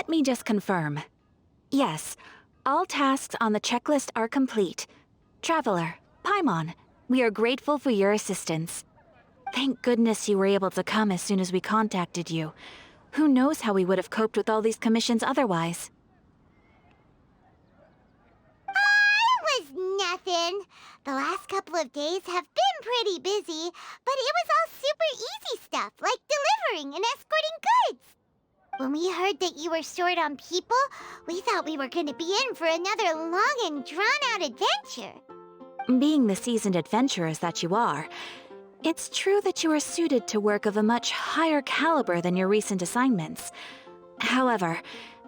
Let me just confirm. Yes, all tasks on the checklist are complete. Traveler, Paimon, we are grateful for your assistance. Thank goodness you were able to come as soon as we contacted you. Who knows how we would have coped with all these commissions otherwise? It was nothing. The last couple of days have been pretty busy, but it was all super easy stuff, like delivering and escorting goods. When we heard that you were short on people, we thought we were going to be in for another long and drawn-out adventure. Being the seasoned adventurers that you are, it's true that you are suited to work of a much higher caliber than your recent assignments. However,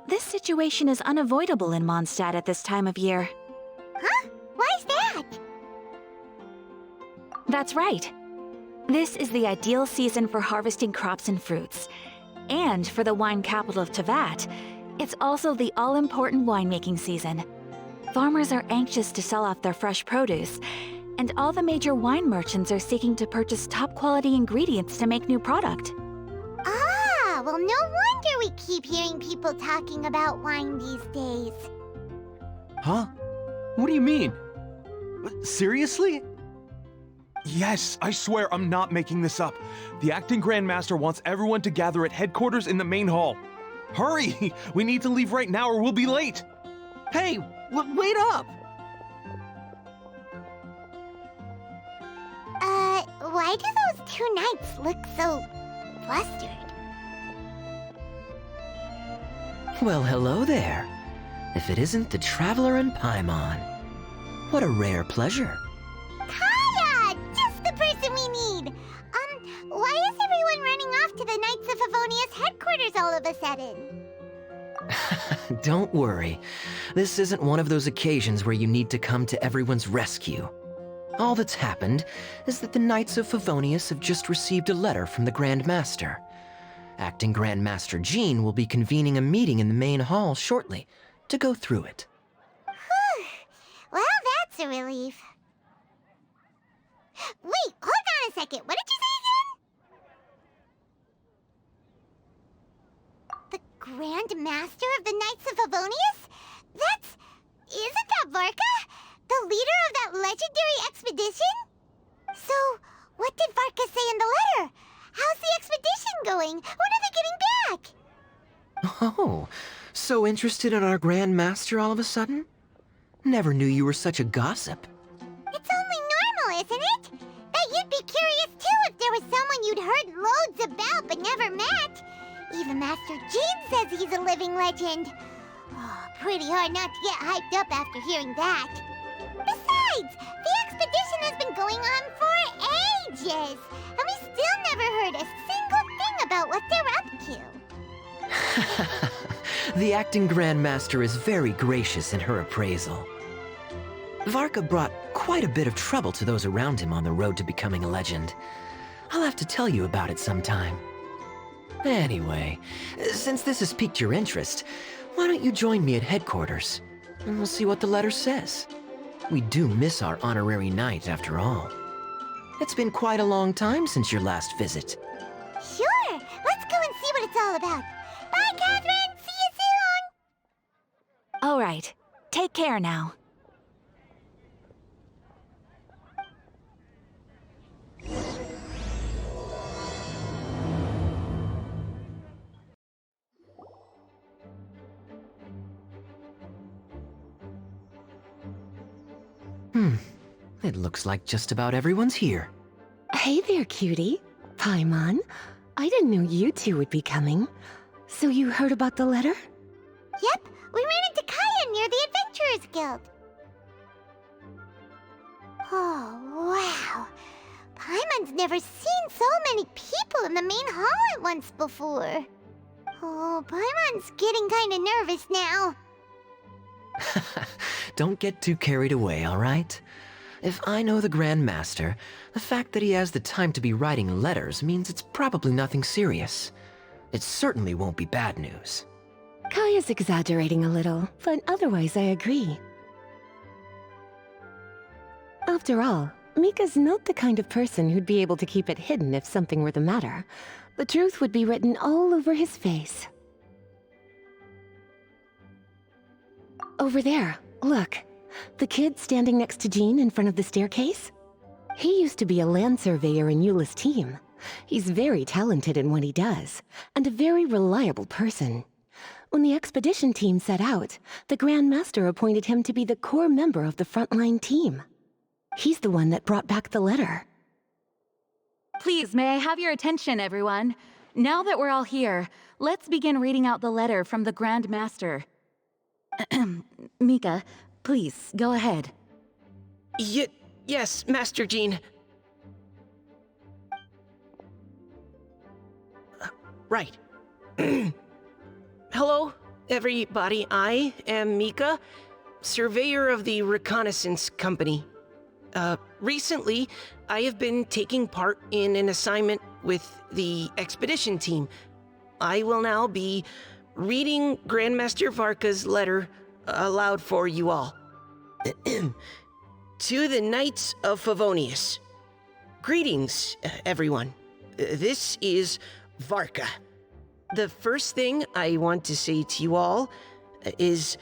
this situation is unavoidable in Mondstadt at this time of year. Huh? Why's that? That's right. This is the ideal season for harvesting crops and fruits. And for the wine capital of Teyvat, it's also the all-important winemaking season. Farmers are anxious to sell off their fresh produce, and all the major wine merchants are seeking to purchase top-quality ingredients to make new product. Ah, well, no wonder we keep hearing people talking about wine these days. Huh? What do you mean? Seriously? Yes, I swear I'm not making this up. The acting Grandmaster wants everyone to gather at headquarters in the main hall. Hurry! We need to leave right now or we'll be late! Hey, wait up! Why do those two knights look so flustered? Well, hello there. If it isn't the Traveler and Paimon. What a rare pleasure. Kaya! Just the person we need! Why is everyone running off to the Knights of Favonia's headquarters all of a sudden? Don't worry. This isn't one of those occasions where you need to come to everyone's rescue. All that's happened is that the Knights of Favonius have just received a letter from the Grand Master. Acting Grand Master Jean will be convening a meeting in the main hall shortly to go through it. Whew. Well, that's a relief. Wait, hold on a second. What did you say again? The Grand Master of the Knights of Favonius? Isn't that Varka? The leader of that legendary expedition? So, what did Varka say in the letter? How's the expedition going? When are they getting back? Oh, so interested in our Grand Master all of a sudden? Never knew you were such a gossip. It's only normal, isn't it? That you'd be curious too if there was someone you'd heard loads about but never met. Even Master Jean says he's a living legend. Oh, pretty hard not to get hyped up after hearing that. Besides, the expedition has been going on for ages, and we still never heard a single thing about what they're up to. The acting Grand Master is very gracious in her appraisal. Varka brought quite a bit of trouble to those around him on the road to becoming a legend. I'll have to tell you about it sometime. Anyway, since this has piqued your interest, why don't you join me at headquarters, and we'll see what the letter says. We do miss our honorary knight, after all. It's been quite a long time since your last visit. Sure, let's go and see what it's all about. Bye, Catherine! See you soon! All right, take care now. It looks like just about everyone's here. Hey there, cutie. Paimon. I didn't know you two would be coming. So you heard about the letter? Yep, we ran into Kaya near the Adventurers Guild. Oh, wow. Paimon's never seen so many people in the main hall at once before. Oh, Paimon's getting kinda nervous now. Don't get too carried away, all right? If I know the Grand Master, the fact that he has the time to be writing letters means it's probably nothing serious. It certainly won't be bad news. Kaya's exaggerating a little, but otherwise I agree. After all, Mika's not the kind of person who'd be able to keep it hidden if something were the matter. The truth would be written all over his face. Over there, look. The kid standing next to Jean in front of the staircase? He used to be a land surveyor in Eula's team. He's very talented in what he does, and a very reliable person. When the expedition team set out, the Grand Master appointed him to be the core member of the frontline team. He's the one that brought back the letter. Please, may I have your attention, everyone? Now that we're all here, let's begin reading out the letter from the Grand Master. Mika, please, go ahead. Yes, Master Jean. Right. Hello, everybody. I am Mika, surveyor of the Reconnaissance Company. Recently, I have been taking part in an assignment with the expedition team. I will now be reading Grandmaster Varka's letter aloud for you all. To the Knights of Favonius. Greetings, everyone. This is Varka. The first thing I want to say to you all is,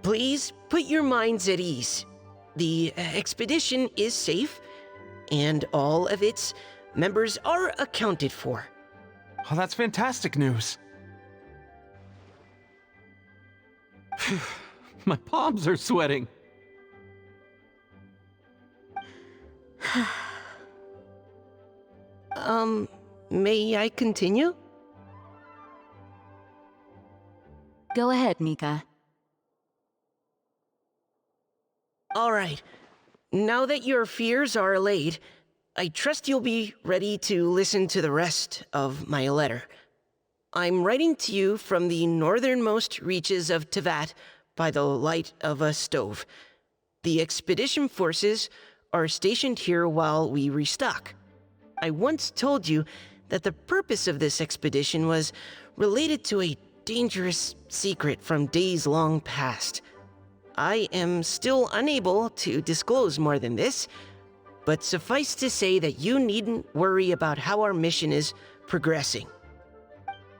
please put your minds at ease. The expedition is safe, and all of its members are accounted for. Oh, that's fantastic news. My palms are sweating. May I continue? Go ahead, Mika. All right. Now that your fears are allayed, I trust you'll be ready to listen to the rest of my letter. I'm writing to you from the northernmost reaches of Teyvat by the light of a stove. The expedition forces are stationed here while we restock. I once told you that the purpose of this expedition was related to a dangerous secret from days long past. I am still unable to disclose more than this, but suffice to say that you needn't worry about how our mission is progressing.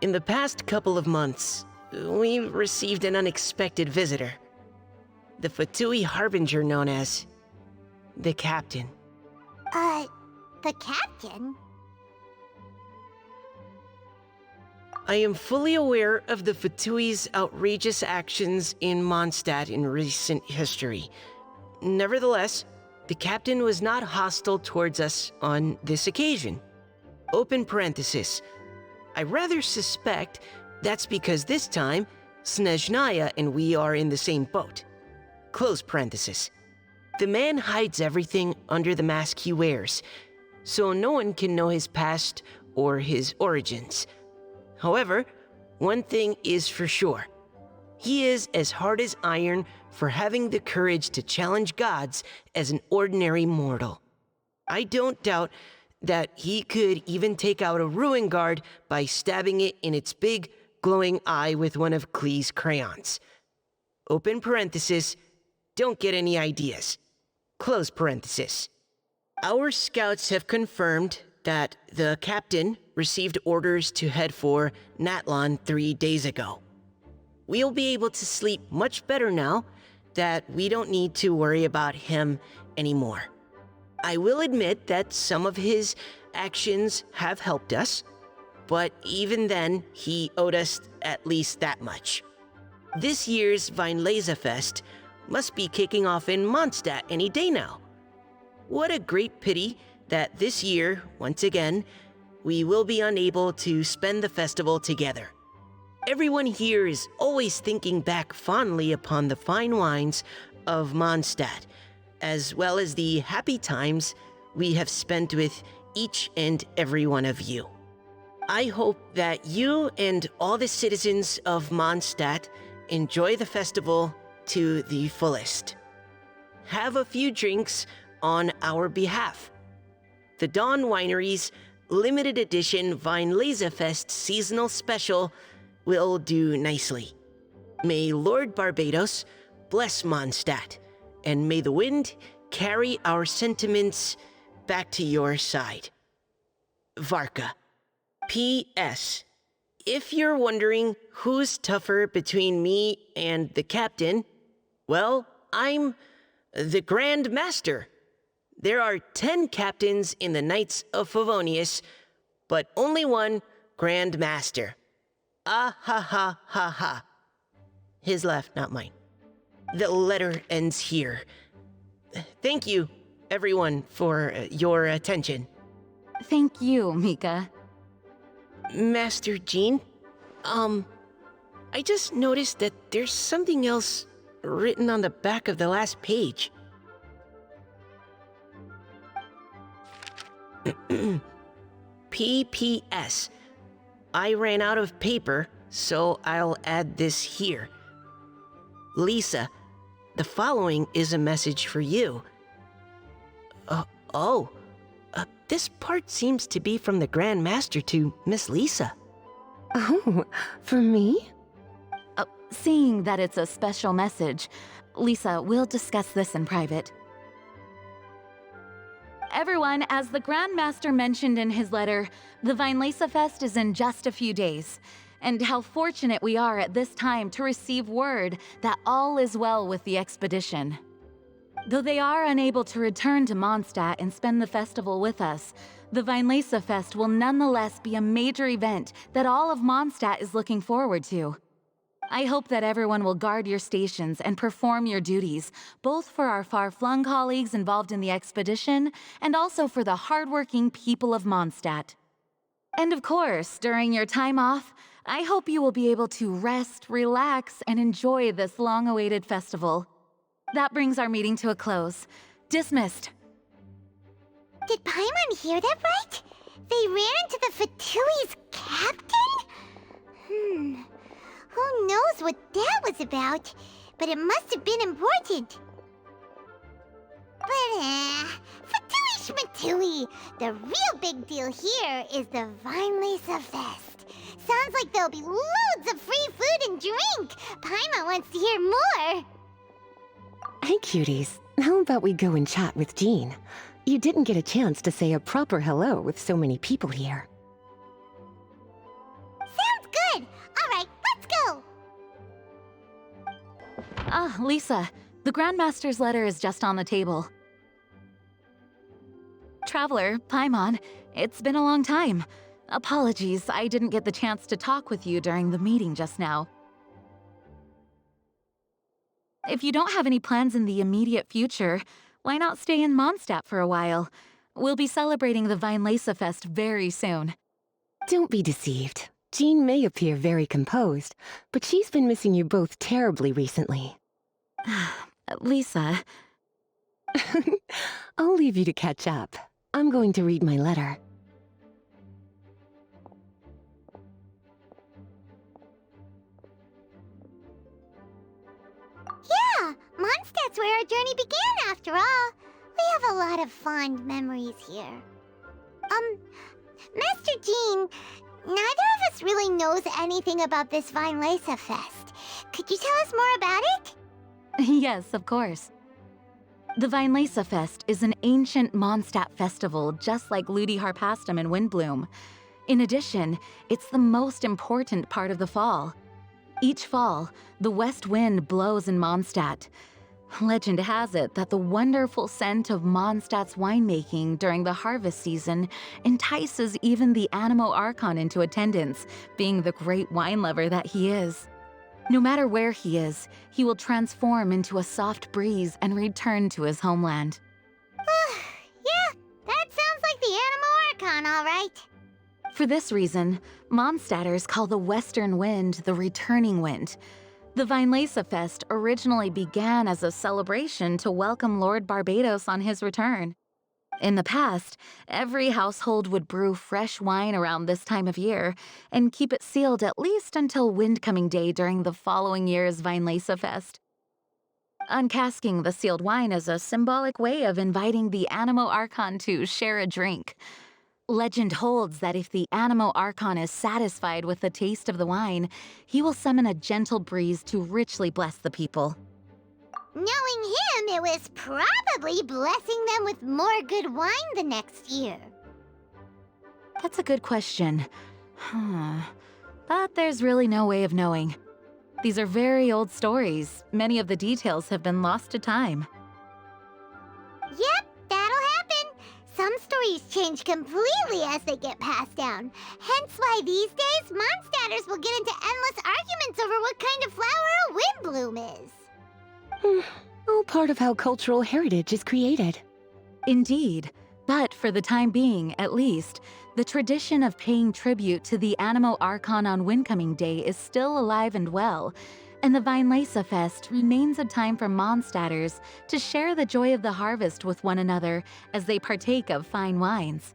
In the past couple of months, we received an unexpected visitor. The Fatui Harbinger known as the Captain. The Captain? I am fully aware of the Fatui's outrageous actions in Mondstadt in recent history. Nevertheless, the Captain was not hostile towards us on this occasion. Open parenthesis. I rather suspect that's because this time, Snezhnaya and we are in the same boat. Close parenthesis. The man hides everything under the mask he wears, so no one can know his past or his origins. However, one thing is for sure. He is as hard as iron for having the courage to challenge gods as an ordinary mortal. I don't doubt that he could even take out a ruin guard by stabbing it in its big, glowing eye with one of Klee's crayons. Open parenthesis, don't get any ideas. Close parenthesis. Our scouts have confirmed that the Captain received orders to head for Natlan 3 days ago. We'll be able to sleep much better now that we don't need to worry about him anymore. I will admit that some of his actions have helped us, but even then, he owed us at least that much. This year's Weinlesefest must be kicking off in Mondstadt any day now. What a great pity that this year, once again, we will be unable to spend the festival together. Everyone here is always thinking back fondly upon the fine wines of Mondstadt, as well as the happy times we have spent with each and every one of you. I hope that you and all the citizens of Mondstadt enjoy the festival to the fullest. Have a few drinks on our behalf. The Dawn Winery's limited edition Weinlesefest seasonal special will do nicely. May Lord Barbados bless Mondstadt, and may the wind carry our sentiments back to your side. Varka. P.S. If you're wondering who's tougher between me and the Captain, Well, I'm the Grand Master. There are 10 captains in the Knights of Favonius, but only one Grand Master. Ah ha ha ha ha. His left, not mine. The letter ends here. Thank you, everyone, for your attention. Thank you, Mika. Master Jean, I just noticed that there's something else written on the back of the last page. PPS. I ran out of paper, so I'll add this here. Lisa, the following is a message for you. This part seems to be from the Grand Master to Miss Lisa. Oh, for me? Seeing that it's a special message, Lisa, we'll discuss this in private. Everyone, as the Grand Master mentioned in his letter, the Vinelesa Fest is in just a few days. And how fortunate we are at this time to receive word that all is well with the expedition. Though they are unable to return to Mondstadt and spend the festival with us, the Vinelesa Fest will nonetheless be a major event that all of Mondstadt is looking forward to. I hope that everyone will guard your stations and perform your duties, both for our far-flung colleagues involved in the expedition and also for the hardworking people of Mondstadt. And of course, during your time off, I hope you will be able to rest, relax, and enjoy this long-awaited festival. That brings our meeting to a close. Dismissed. Did Paimon hear that right? They ran into the Fatui's captain? Who knows what that was about? But it must have been important. But, Fatui Schmatui! The real big deal here is the Vinelesa Fest. Sounds like there'll be loads of free food and drink! Paimon wants to hear more! Hey, cuties. How about we go and chat with Jean? You didn't get a chance to say a proper hello with so many people here. Sounds good! Alright, let's go! Ah, Lisa, the Grandmaster's letter is just on the table. Traveler, Paimon, it's been a long time. Apologies, I didn't get the chance to talk with you during the meeting just now. If you don't have any plans in the immediate future, why not stay in Mondstadt for a while? We'll be celebrating the Vinelesa Fest very soon. Don't be deceived. Jean may appear very composed, but she's been missing you both terribly recently. Lisa... I'll leave you to catch up. I'm going to read my letter. Yeah, Mondstadt's where our journey began after all. We have a lot of fond memories here. Master Jean, neither of us really knows anything about this Vinelesa Fest. Could you tell us more about it? Yes, of course. The Vinelesa Fest is an ancient Mondstadt festival just like Ludi Harpastum and Windbloom. In addition, it's the most important part of the fall. Each fall, the west wind blows in Mondstadt. Legend has it that the wonderful scent of Mondstadt's winemaking during the harvest season entices even the Animo Archon into attendance, being the great wine lover that he is. No matter where he is, he will transform into a soft breeze and return to his homeland. Yeah, that sounds like the Animo Archon, all right. For this reason, Mondstadters call the western wind the returning wind. The Vinelesa Fest originally began as a celebration to welcome Lord Barbados on his return. In the past, every household would brew fresh wine around this time of year and keep it sealed at least until Windcoming Day during the following year's Vinelesa Fest. Uncasking the sealed wine is a symbolic way of inviting the Animo Archon to share a drink. Legend holds that if the Animo Archon is satisfied with the taste of the wine, he will summon a gentle breeze to richly bless the people. Knowing him, it was probably blessing them with more good wine the next year. That's a good question. But there's really no way of knowing. These are very old stories. Many of the details have been lost to time. Yep, that'll happen. Some stories change completely as they get passed down. Hence why these days, Mondstadters will get into endless arguments over what kind of flower a wind bloom is. All part of how cultural heritage is created. Indeed. But for the time being, at least, the tradition of paying tribute to the Animo Archon on Windcoming Day is still alive and well, and the Weinlese Fest remains a time for Mondstadters to share the joy of the harvest with one another as they partake of fine wines.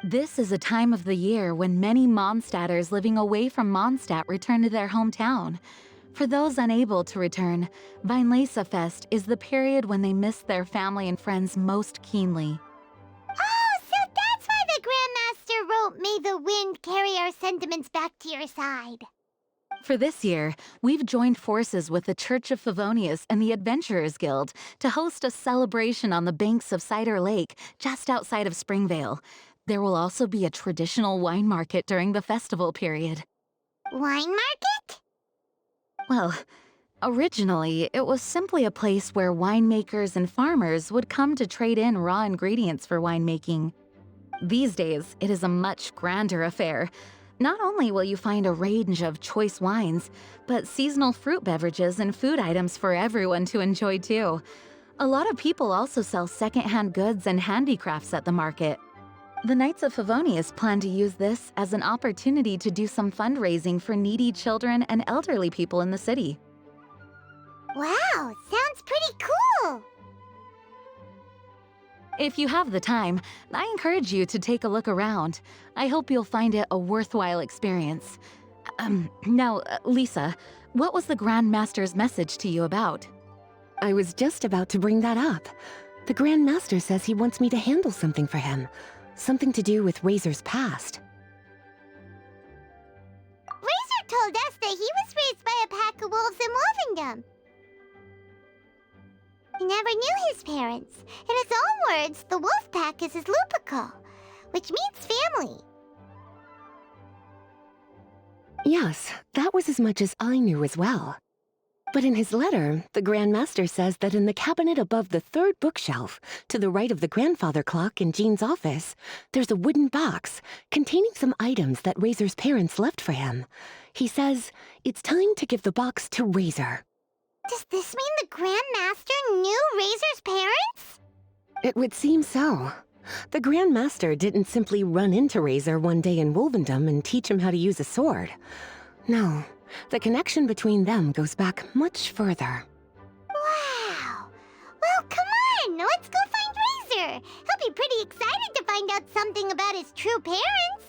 This is a time of the year when many Mondstadters living away from Mondstadt return to their hometown. For those unable to return, Weinlese Fest is the period when they miss their family and friends most keenly. Oh, so that's why the Grandmaster wrote, "May the wind carry our sentiments back to your side." For this year, we've joined forces with the Church of Favonius and the Adventurers Guild to host a celebration on the banks of Cider Lake, just outside of Springvale. There will also be a traditional wine market during the festival period. Wine market? Well, originally, it was simply a place where winemakers and farmers would come to trade in raw ingredients for winemaking. These days, it is a much grander affair. Not only will you find a range of choice wines, but seasonal fruit beverages and food items for everyone to enjoy too. A lot of people also sell secondhand goods and handicrafts at the market. The Knights of Favonius plan to use this as an opportunity to do some fundraising for needy children and elderly people in the city. Wow, sounds pretty cool. If you have the time, I encourage you to take a look around. I hope you'll find it a worthwhile experience. Now, Lisa, what was the Grand Master's message to you about? I was just about to bring that up. The Grand Master says he wants me to handle something for him. Something to do with Razor's past. Razor told us that he was raised by a pack of wolves in Wolvendom. He never knew his parents. In his own words, the wolf pack is his lupical, which means family. Yes, that was as much as I knew as well. But in his letter, the Grand Master says that in the cabinet above the third bookshelf, to the right of the grandfather clock in Jean's office, there's a wooden box containing some items that Razor's parents left for him. He says it's time to give the box to Razor. Does this mean the Grand Master knew Razor's parents? It would seem so. The Grand Master didn't simply run into Razor one day in Wolvendom and teach him how to use a sword. No, the connection between them goes back much further. Wow! Well, come on! Let's go find Razor! He'll be pretty excited to find out something about his true parents!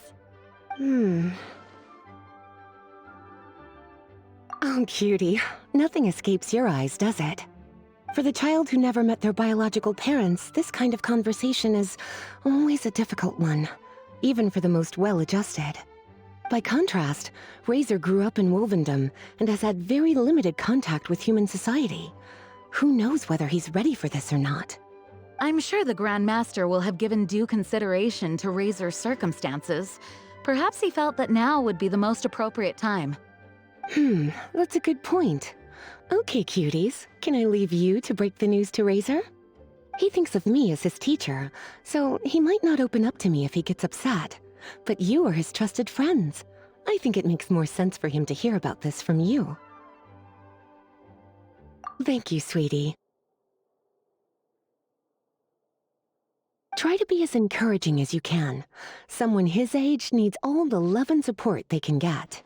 Oh, cutie. Nothing escapes your eyes, does it? For the child who never met their biological parents, this kind of conversation is always a difficult one, even for the most well-adjusted. By contrast, Razor grew up in Wolvendom and has had very limited contact with human society. Who knows whether he's ready for this or not? I'm sure the Grand Master will have given due consideration to Razor's circumstances. Perhaps he felt that now would be the most appropriate time. That's a good point. Okay, cuties, can I leave you to break the news to Razor? He thinks of me as his teacher, so he might not open up to me if he gets upset. But you are his trusted friends. I think it makes more sense for him to hear about this from you. Thank you, sweetie. Try to be as encouraging as you can. Someone his age needs all the love and support they can get.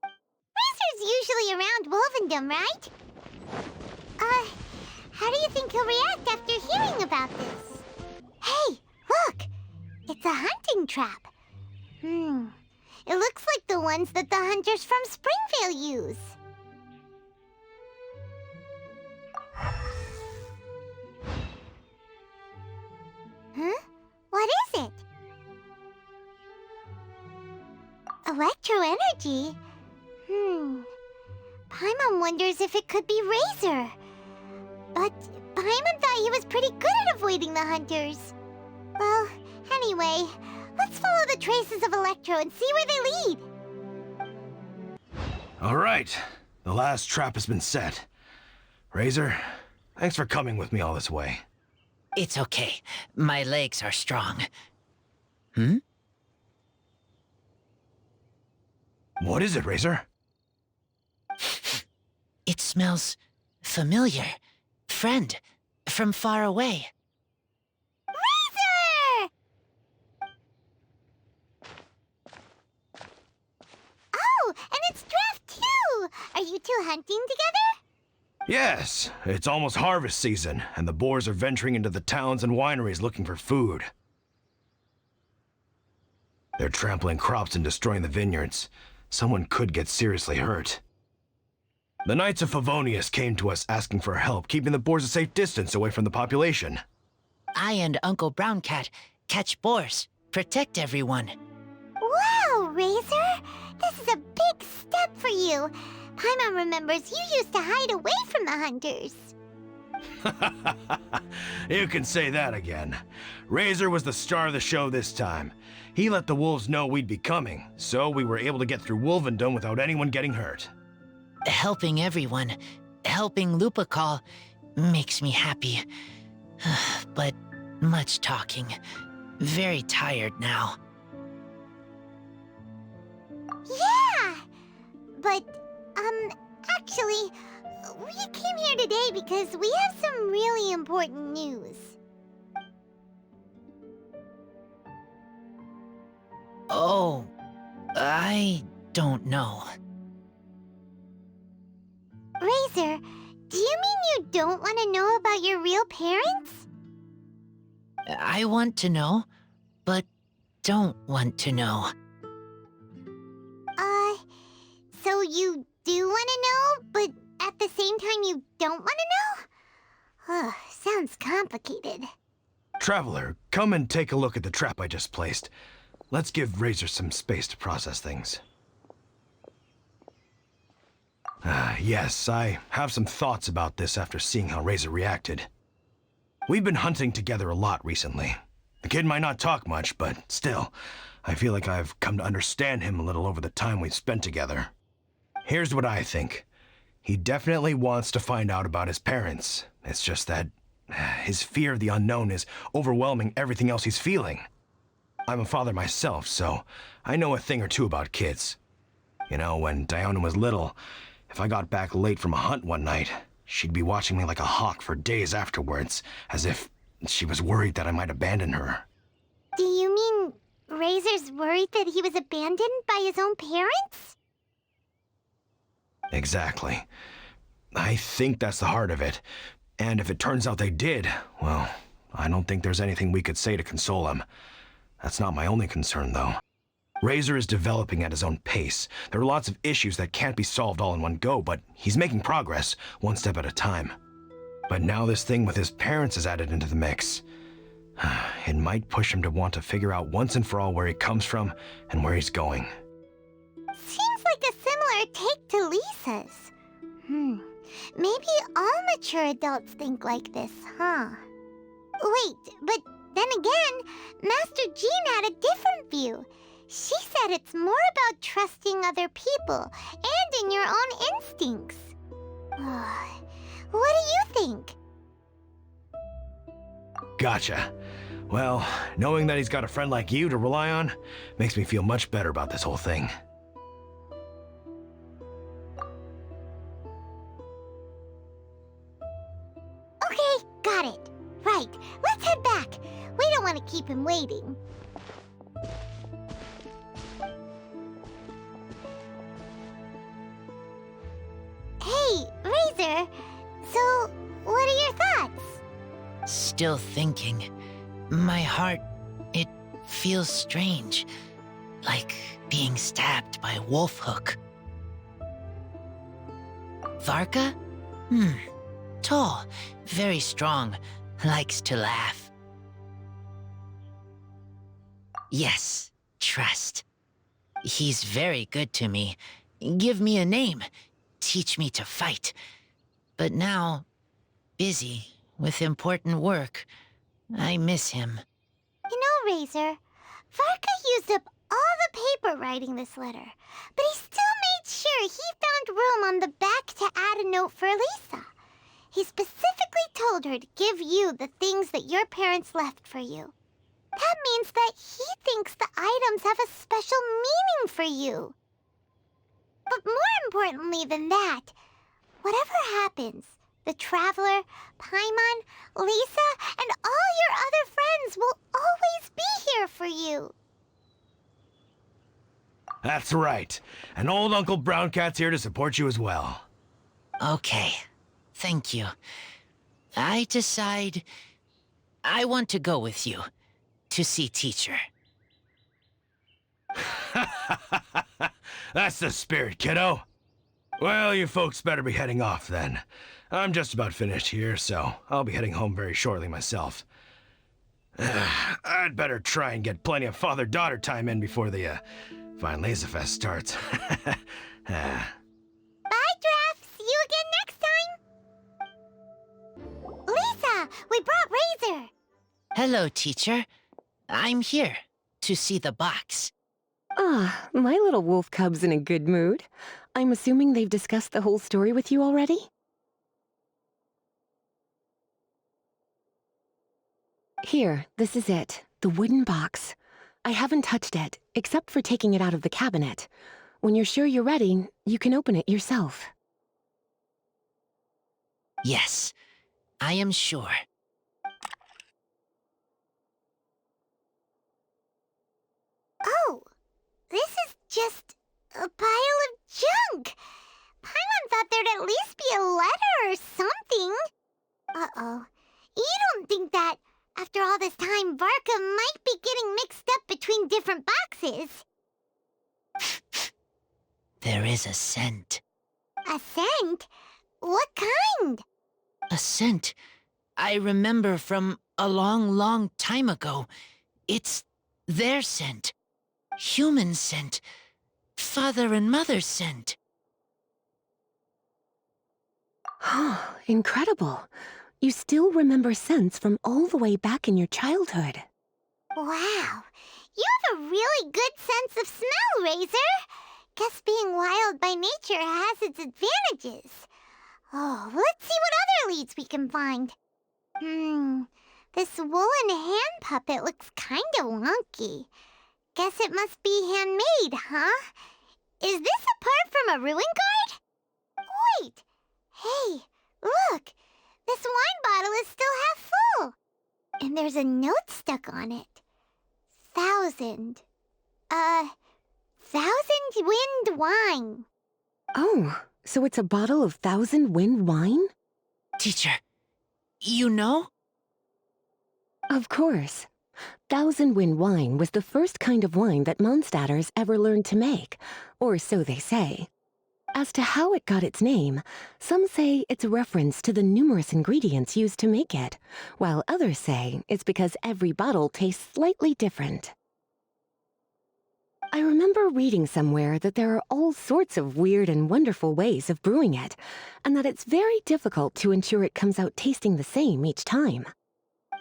Razor's usually around Wolvendom, right? How do you think he'll react after hearing about this? Hey, look! It's a hunting trap. It looks like the ones that the hunters from Springvale use. Huh? What is it? Electro energy? Paimon wonders if it could be Razor. But Paimon thought he was pretty good at avoiding the hunters. Well, anyway, let's follow the traces of Electro and see where they lead. All right, the last trap has been set. Razor, thanks for coming with me all this way. It's okay. My legs are strong. Hmm? What is it, Razor? It smells familiar. Friend, from far away. Razor! Oh, and it's Draft too! Are you two hunting together? Yes, it's almost harvest season, and the boars are venturing into the towns and wineries looking for food. They're trampling crops and destroying the vineyards. Someone could get seriously hurt. The Knights of Favonius came to us asking for help keeping the boars a safe distance away from the population. I and Uncle Brown Cat catch boars, protect everyone. Wow, Razor! This is a big step for you. Paimon remembers you used to hide away from the hunters. You can say that again. Razor was the star of the show this time. He let the wolves know we'd be coming, so we were able to get through Wolvendom without anyone getting hurt. Helping everyone, helping Lupical, makes me happy. But much talking. Very tired now. Yeah! But, actually, we came here today because we have some really important news. Oh, I don't know. Razor, do you mean you don't want to know about your real parents? I want to know, but don't want to know. So you do want to know, but at the same time you don't want to know? Sounds complicated. Traveler, come and take a look at the trap I just placed. Let's give Razor some space to process things. Yes, I have some thoughts about this after seeing how Razor reacted. We've been hunting together a lot recently. The kid might not talk much, but still, I feel like I've come to understand him a little over the time we've spent together. Here's what I think. He definitely wants to find out about his parents. It's just that his fear of the unknown is overwhelming everything else he's feeling. I'm a father myself, so I know a thing or two about kids. You know, when Diona was little, if I got back late from a hunt one night, she'd be watching me like a hawk for days afterwards, as if she was worried that I might abandon her. Do you mean Razor's worried that he was abandoned by his own parents? Exactly. I think that's the heart of it. And if it turns out they did, well, I don't think there's anything we could say to console him. That's not my only concern, though. Razor is developing at his own pace. There are lots of issues that can't be solved all in one go, but he's making progress, one step at a time. But now this thing with his parents is added into the mix. It might push him to want to figure out once and for all where he comes from and where he's going. Seems like a similar take to Lisa's. Maybe all mature adults think like this, huh? Wait, but then again, Master Jean had a different view. She said it's more about trusting other people and in your own instincts. What do you think? Gotcha. Well, knowing that he's got a friend like you to rely on makes me feel much better about this whole thing. Okay, got it. Right, let's head back. We don't want to keep him waiting. Hey, Razor. So, what are your thoughts? Still thinking. My heart, it feels strange. Like being stabbed by a wolf hook. Varka? Tall, very strong, likes to laugh. Yes, trust. He's very good to me. Give me a name. Teach me to fight. But now, busy with important work. I miss him. You know, Razor, Varka used up all the paper writing this letter, but he still made sure he found on the back to add a note for Lisa. He specifically told her to give you the things that your parents left for you. That means that he thinks the items have a special meaning for you. But more importantly than that, whatever happens, the Traveler, Paimon, Lisa, and all your other friends will always be here for you. That's right. And old Uncle Brown Cat's here to support you as well. Okay, thank you. I decide I want to go with you to see teacher. That's the spirit, kiddo. Well, you folks better be heading off then. I'm just about finished here, so I'll be heading home very shortly myself. I'd better try and get plenty of father-daughter time in before the fine Laser Fest starts. Bye, Draft. See you again next time. Lisa, we brought Razor. Hello, teacher. I'm here to see the box. Ah, my little wolf cub's in a good mood. I'm assuming they've discussed the whole story with you already? Here, this is it. The wooden box. I haven't touched it, except for taking it out of the cabinet. When you're sure you're ready, you can open it yourself. Yes, I am sure. Oh, this is just a pile of junk. Paimon thought there'd at least be a letter or something. Uh-oh. You don't think that, after all this time, Varka might be getting mixed up between different boxes? There is a scent. A scent? What kind? A scent I remember from a long, long time ago. It's their scent. Human scent. Father and mother scent. Oh, incredible. You still remember scents from all the way back in your childhood. Wow. You have a really good sense of smell, Razor. Guess being wild by nature has its advantages. Oh, let's see what other leads we can find. This woolen hand puppet looks kind of wonky. Guess it must be handmade, huh? Is this a part from a ruin guard? Wait! Hey, look! This wine bottle is still half full. And there's a note stuck on it. 1,000 wind wine. Oh, so it's a bottle of 1,000 wind wine? Teacher, you know? Of course. 1,000 wind wine was the first kind of wine that Mondstadters ever learned to make, or so they say. As to how it got its name, some say it's a reference to the numerous ingredients used to make it, while others say it's because every bottle tastes slightly different. I remember reading somewhere that there are all sorts of weird and wonderful ways of brewing it, and that it's very difficult to ensure it comes out tasting the same each time.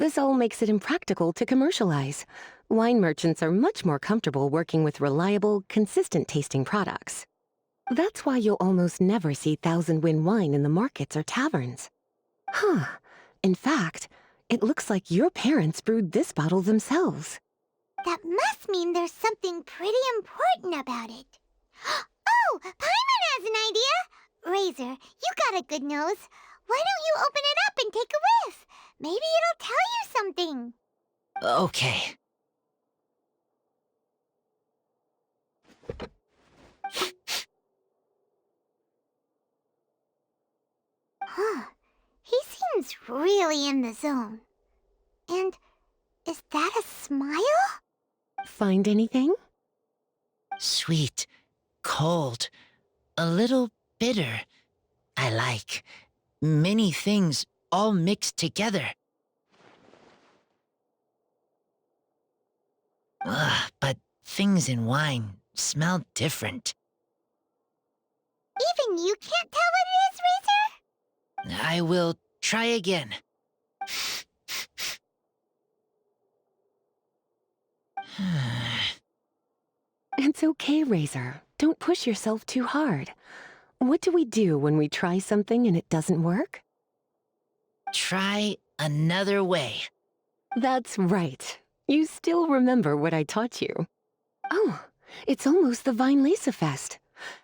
This all makes it impractical to commercialize. Wine merchants are much more comfortable working with reliable, consistent-tasting products. That's why you'll almost never see 1,000 wind wine in the markets or taverns. Huh. In fact, it looks like your parents brewed this bottle themselves. That must mean there's something pretty important about it. Oh, Paimon has an idea! Razor, you got a good nose. Why don't you open it up and take a whiff? Maybe it'll tell you something. Okay. Huh. He seems really in the zone. And is that a smile? Find anything? Sweet, cold, a little bitter. I like many things all mixed together. But things in wine smell different. Even you can't tell what it is, Razor? I will try again. It's okay, Razor. Don't push yourself too hard. What do we do when we try something and it doesn't work? Try another way. That's right. You still remember what I taught you. Oh, it's almost the Weinlese Fest.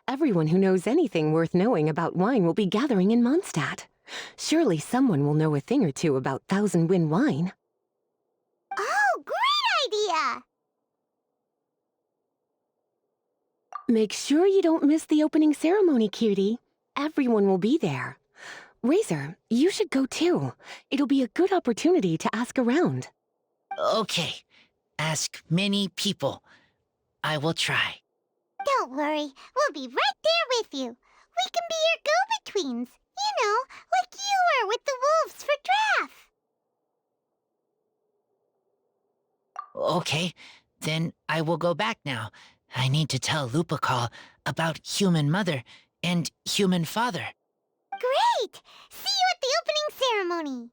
Everyone who knows anything worth knowing about wine will be gathering in Mondstadt. Surely someone will know a thing or two about Thousand Wind wine. Oh, great idea! Make sure you don't miss the opening ceremony, cutie. Everyone will be there. Razor, you should go too. It'll be a good opportunity to ask around. Okay. Ask many people. I will try. Don't worry, we'll be right there with you. We can be your go-betweens. You know, like you were with the wolves for Draff. Okay, then I will go back now. I need to tell Lupacol about Human Mother and Human Father. Great! See you at the opening ceremony.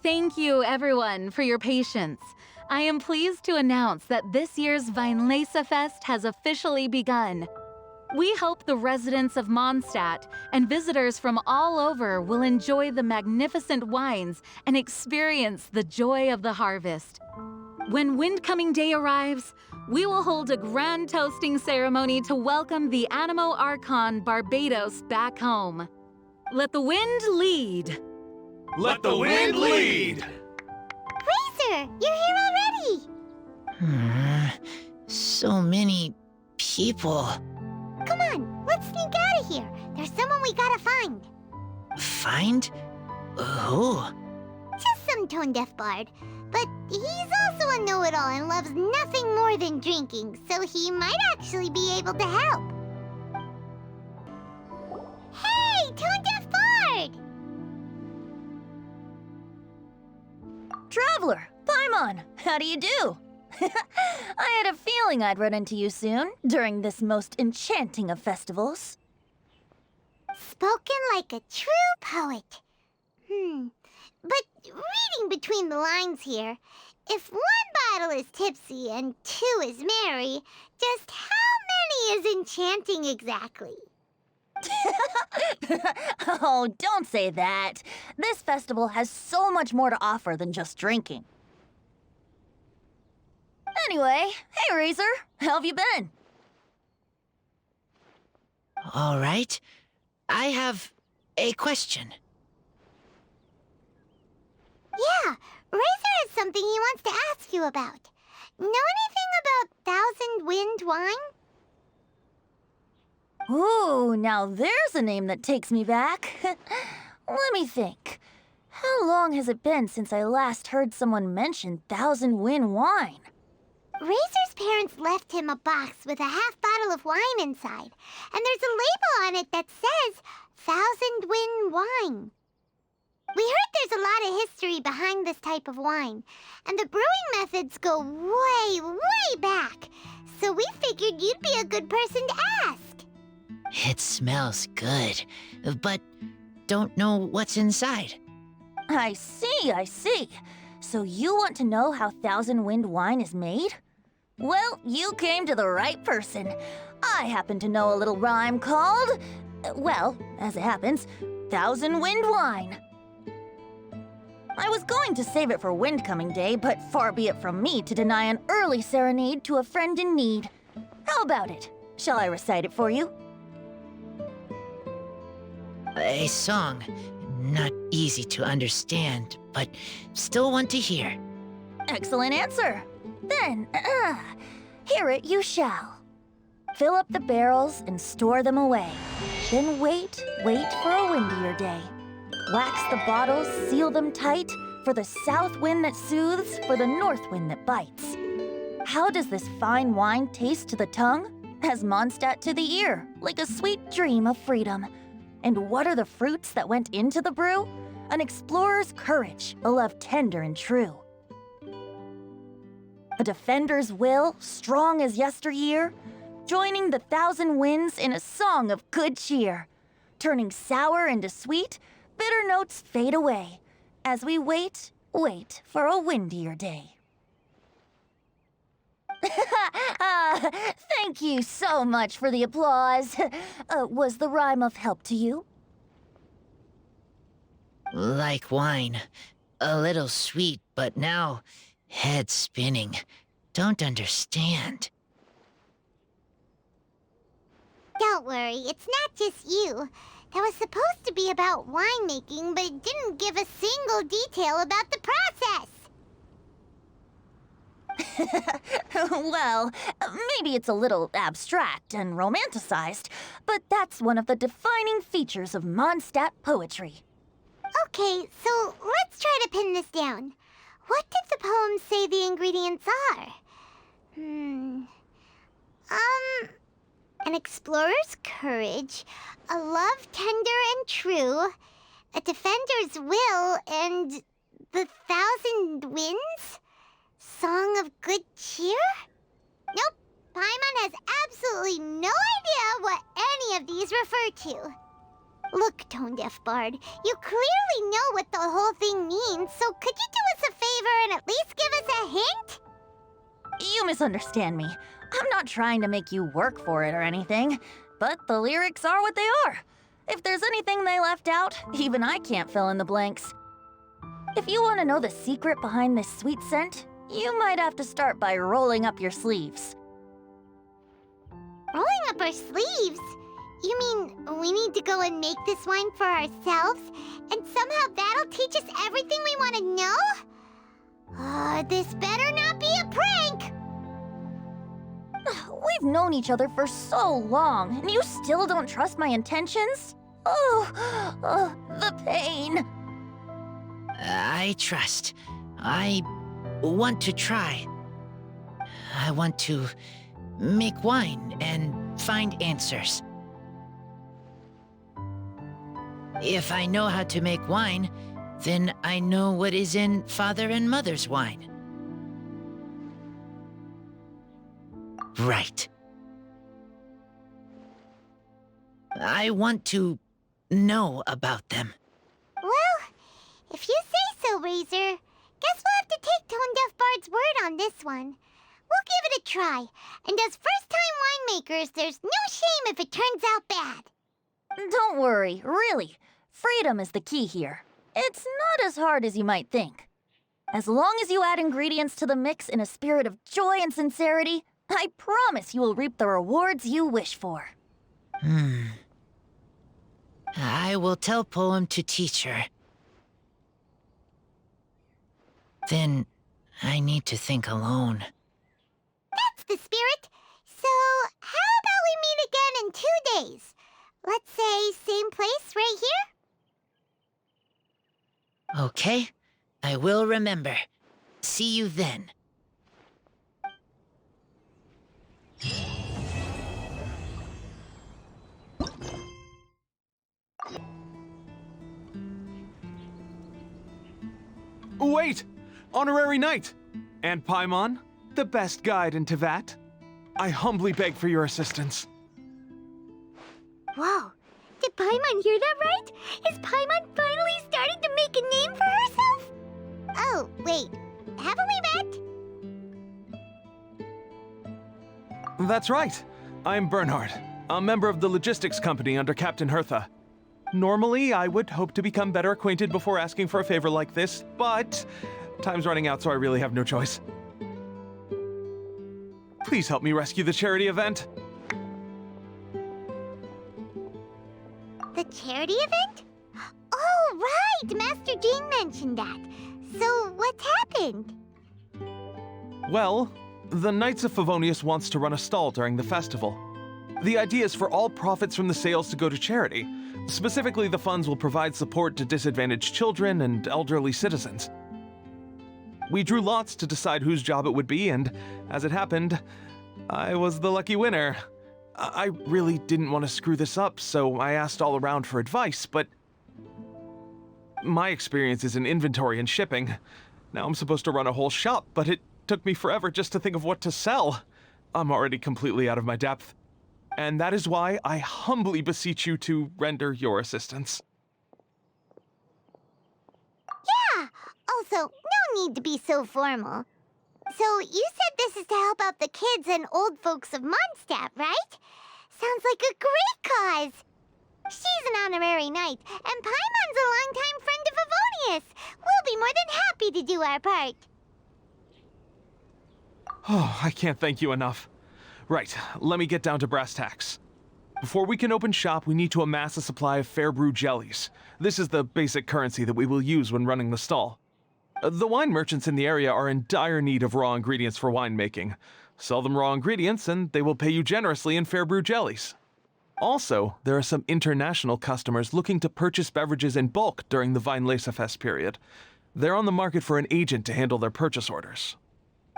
Thank you, everyone, for your patience. I am pleased to announce that this year's Weinlese Fest has officially begun. We hope the residents of Mondstadt and visitors from all over will enjoy the magnificent wines and experience the joy of the harvest. When Windcoming Day arrives, we will hold a grand toasting ceremony to welcome the Animo Archon Barbados back home. Let the wind lead. Let the wind lead! Razor, you're here already. So many people. Come on, let's sneak out of here. There's someone we gotta find. Find? Who? Just some tone-deaf bard. But he's also a know-it-all and loves nothing more than drinking, so he might actually be able to help. Hey, tone-deaf bard! Traveler, Paimon, how do you do? I had a feeling I'd run into you soon, during this most enchanting of festivals. Spoken like a true poet. But reading between the lines here, if one bottle is tipsy and two is merry, just how many is enchanting exactly? Oh, don't say that. This festival has so much more to offer than just drinking. Anyway, hey Razor, how have you been? All right. I have a question. Yeah, Razor has something he wants to ask you about. Know anything about Thousand Wind wine? Ooh, now there's a name that takes me back. Let me think. How long has it been since I last heard someone mention Thousand Wind wine? Razor's parents left him a box with a half bottle of wine inside, and there's a label on it that says Thousand Wind wine. We heard there's a lot of history behind this type of wine, and the brewing methods go way, way back, so we figured you'd be a good person to ask. It smells good, but don't know what's inside. I see. So you want to know how Thousand Wind wine is made? Well, you came to the right person. I happen to know a little rhyme called, well, as it happens, Thousand Wind wine. I was going to save it for Windcoming Day, but far be it from me to deny an early serenade to a friend in need. How about it? Shall I recite it for you? A song. Not easy to understand, but still want to hear. Excellent answer. Then, hear it you shall. Fill up the barrels and store them away. Then wait for a windier day. Wax the bottles, seal them tight, for the south wind that soothes, for the north wind that bites. How does this fine wine taste to the tongue? As Mondstadt to the ear, like a sweet dream of freedom. And what are the fruits that went into the brew? An explorer's courage, a love tender and true. A defender's will, strong as yesteryear, joining the thousand winds in a song of good cheer, turning sour into sweet, bitter notes fade away, as we wait for a windier day. Thank you so much for the applause. Was the rhyme of help to you? Like wine. A little sweet, but now head spinning. Don't understand. Don't worry, it's not just you. That was supposed to be about winemaking, but it didn't give a single detail about the process. Well, maybe it's a little abstract and romanticized, but that's one of the defining features of Mondstadt poetry. Okay, so let's try to pin this down. What did the poem say the ingredients are? An explorer's courage, a love tender and true, a defender's will, and the 1,000 winds? Song of good cheer? Nope, Paimon has absolutely no idea what any of these refer to. Look, Tone-Deaf Bard, you clearly know what the whole thing means, so could you do us a favor and at least give us a hint? You misunderstand me. I'm not trying to make you work for it or anything, but the lyrics are what they are. If there's anything they left out, even I can't fill in the blanks. If you want to know the secret behind this sweet scent, you might have to start by rolling up your sleeves. Rolling up our sleeves? You mean we need to go and make this wine for ourselves, and somehow that'll teach us everything we want to know? This better not be a prank! We've known each other for so long, and you still don't trust my intentions? The pain. I trust. I want to try. I want to make wine and find answers. If I know how to make wine, then I know what is in Father and Mother's wine. Right. I want to know about them. Well, if you say so, Razor, guess we'll have to take Tone-Deaf Bard's word on this one. We'll give it a try, and as first-time winemakers, there's no shame if it turns out bad. Don't worry, really. Freedom is the key here. It's not as hard as you might think. As long as you add ingredients to the mix in a spirit of joy and sincerity, I promise you will reap the rewards you wish for. I will tell Poem to teach her. Then I need to think alone. That's the spirit. So, how about we meet again in 2 days? Let's say same place right here? Okay, I will remember. See you then. Wait! Honorary Knight! And Paimon, the best guide in Tevat. I humbly beg for your assistance. Whoa, did Paimon hear that right? Is Paimon finally starting to make a name for herself? Oh, wait, haven't we met? That's right. I'm Bernhard, a member of the logistics company under Captain Hertha. Normally, I would hope to become better acquainted before asking for a favor like this, but time's running out, so I really have no choice. Please help me rescue the charity event. The charity event? Oh, right! Master Jean mentioned that. So, what's happened? Well, the Knights of Favonius wants to run a stall during the festival. The idea is for all profits from the sales to go to charity. Specifically, the funds will provide support to disadvantaged children and elderly citizens. We drew lots to decide whose job it would be, and as it happened, I was the lucky winner. I really didn't want to screw this up, so I asked all around for advice, but my experience is in inventory and shipping. Now I'm supposed to run a whole shop, but it took me forever just to think of what to sell. I'm already completely out of my depth. And that is why I humbly beseech you to render your assistance. Yeah! Also, no need to be so formal. So you said this is to help out the kids and old folks of Mondstadt, right? Sounds like a great cause. She's an honorary knight, and Paimon's a longtime friend of Favonius. We'll be more than happy to do our part. Oh, I can't thank you enough. Right, let me get down to brass tacks. Before we can open shop, we need to amass a supply of fair brew jellies. This is the basic currency that we will use when running the stall. The wine merchants in the area are in dire need of raw ingredients for winemaking. Sell them raw ingredients and they will pay you generously in fair brew jellies. Also, there are some international customers looking to purchase beverages in bulk during the Weinlesefest period. They're on the market for an agent to handle their purchase orders.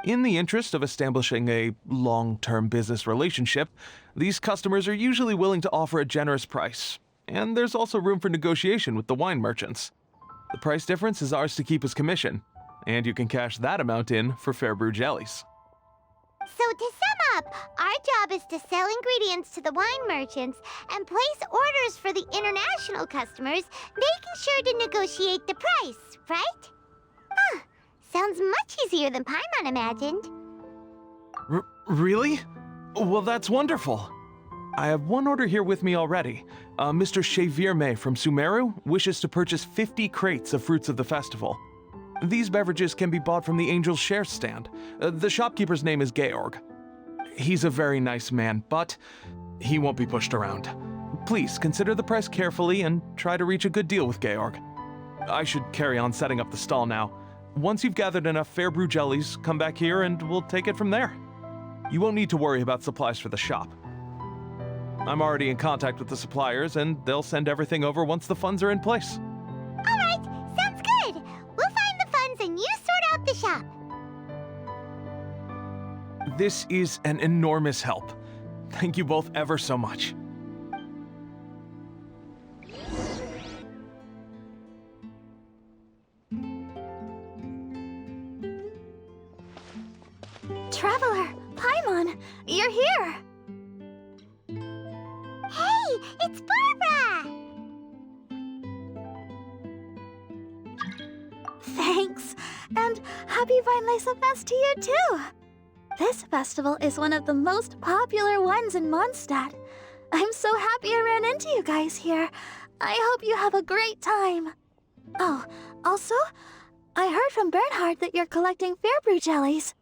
In the interest of establishing a long-term business relationship, these customers are usually willing to offer a generous price, and there's also room for negotiation with the wine merchants. The price difference is ours to keep as commission, and you can cash that amount in for fair brew jellies. So to sum up, our job is to sell ingredients to the wine merchants and place orders for the international customers, making sure to negotiate the price, right? Huh. Sounds much easier than Paimon imagined. Really? Well, that's wonderful. I have one order here with me already. Mr. Chevirme from Sumeru wishes to purchase 50 crates of fruits of the festival. These beverages can be bought from the Angel's Share stand. The shopkeeper's name is Georg. He's a very nice man, but he won't be pushed around. Please consider the price carefully and try to reach a good deal with Georg. I should carry on setting up the stall now. Once you've gathered enough fair brew jellies, come back here and we'll take it from there. You won't need to worry about supplies for the shop. I'm already in contact with the suppliers and they'll send everything over once the funds are in place. All right, sounds good. We'll find the funds and you sort out the shop. This is an enormous help. Thank you both ever so much. Traveler, Paimon, you're here! Hey, it's Barbara! Thanks, and happy Weinlesefest to you too! This festival is one of the most popular ones in Mondstadt. I'm so happy I ran into you guys here. I hope you have a great time. Oh, also, I heard from Bernhard that you're collecting fair brew jellies.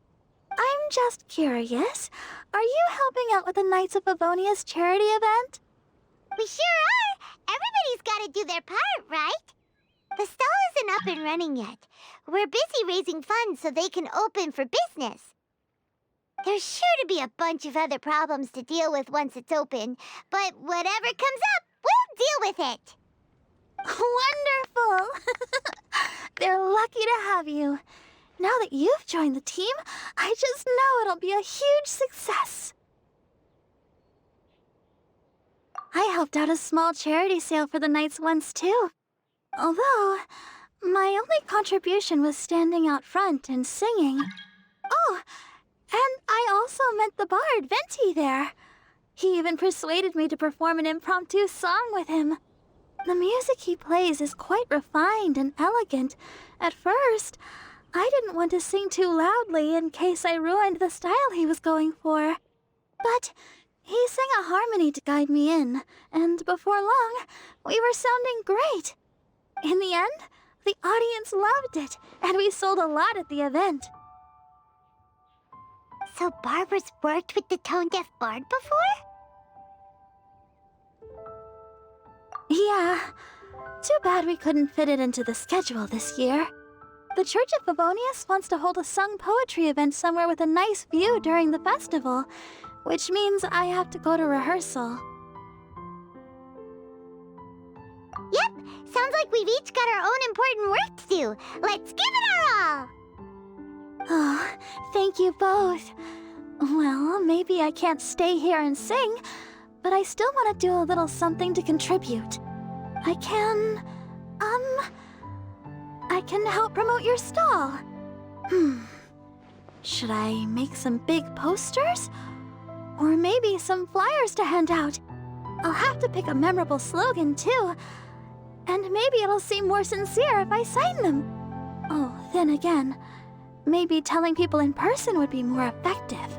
I'm just curious, are you helping out with the Knights of Favonia's charity event? We sure are! Everybody's gotta do their part, right? The stall isn't up and running yet. We're busy raising funds so they can open for business. There's sure to be a bunch of other problems to deal with once it's open, but whatever comes up, we'll deal with it. Wonderful! They're lucky to have you. Now that you've joined the team, I just know it'll be a huge success. I helped out a small charity sale for the Knights once too. Although, my only contribution was standing out front and singing. Oh, and I also met the bard, Venti, there. He even persuaded me to perform an impromptu song with him. The music he plays is quite refined and elegant. At first, I didn't want to sing too loudly in case I ruined the style he was going for. But he sang a harmony to guide me in, and before long, we were sounding great. In the end, the audience loved it, and we sold a lot at the event. So Barbara's worked with the tone-deaf bard before? Yeah. Too bad we couldn't fit it into the schedule this year. The Church of Favonius wants to hold a sung poetry event somewhere with a nice view during the festival, which means I have to go to rehearsal. Yep, sounds like we've each got our own important work to do. Let's give it our all! Oh, thank you both. Well, maybe I can't stay here and sing, but I still want to do a little something to contribute. I can help promote your stall. Should I make some big posters? Or maybe some flyers to hand out? I'll have to pick a memorable slogan, too. And maybe it'll seem more sincere if I sign them. Oh, then again, maybe telling people in person would be more effective.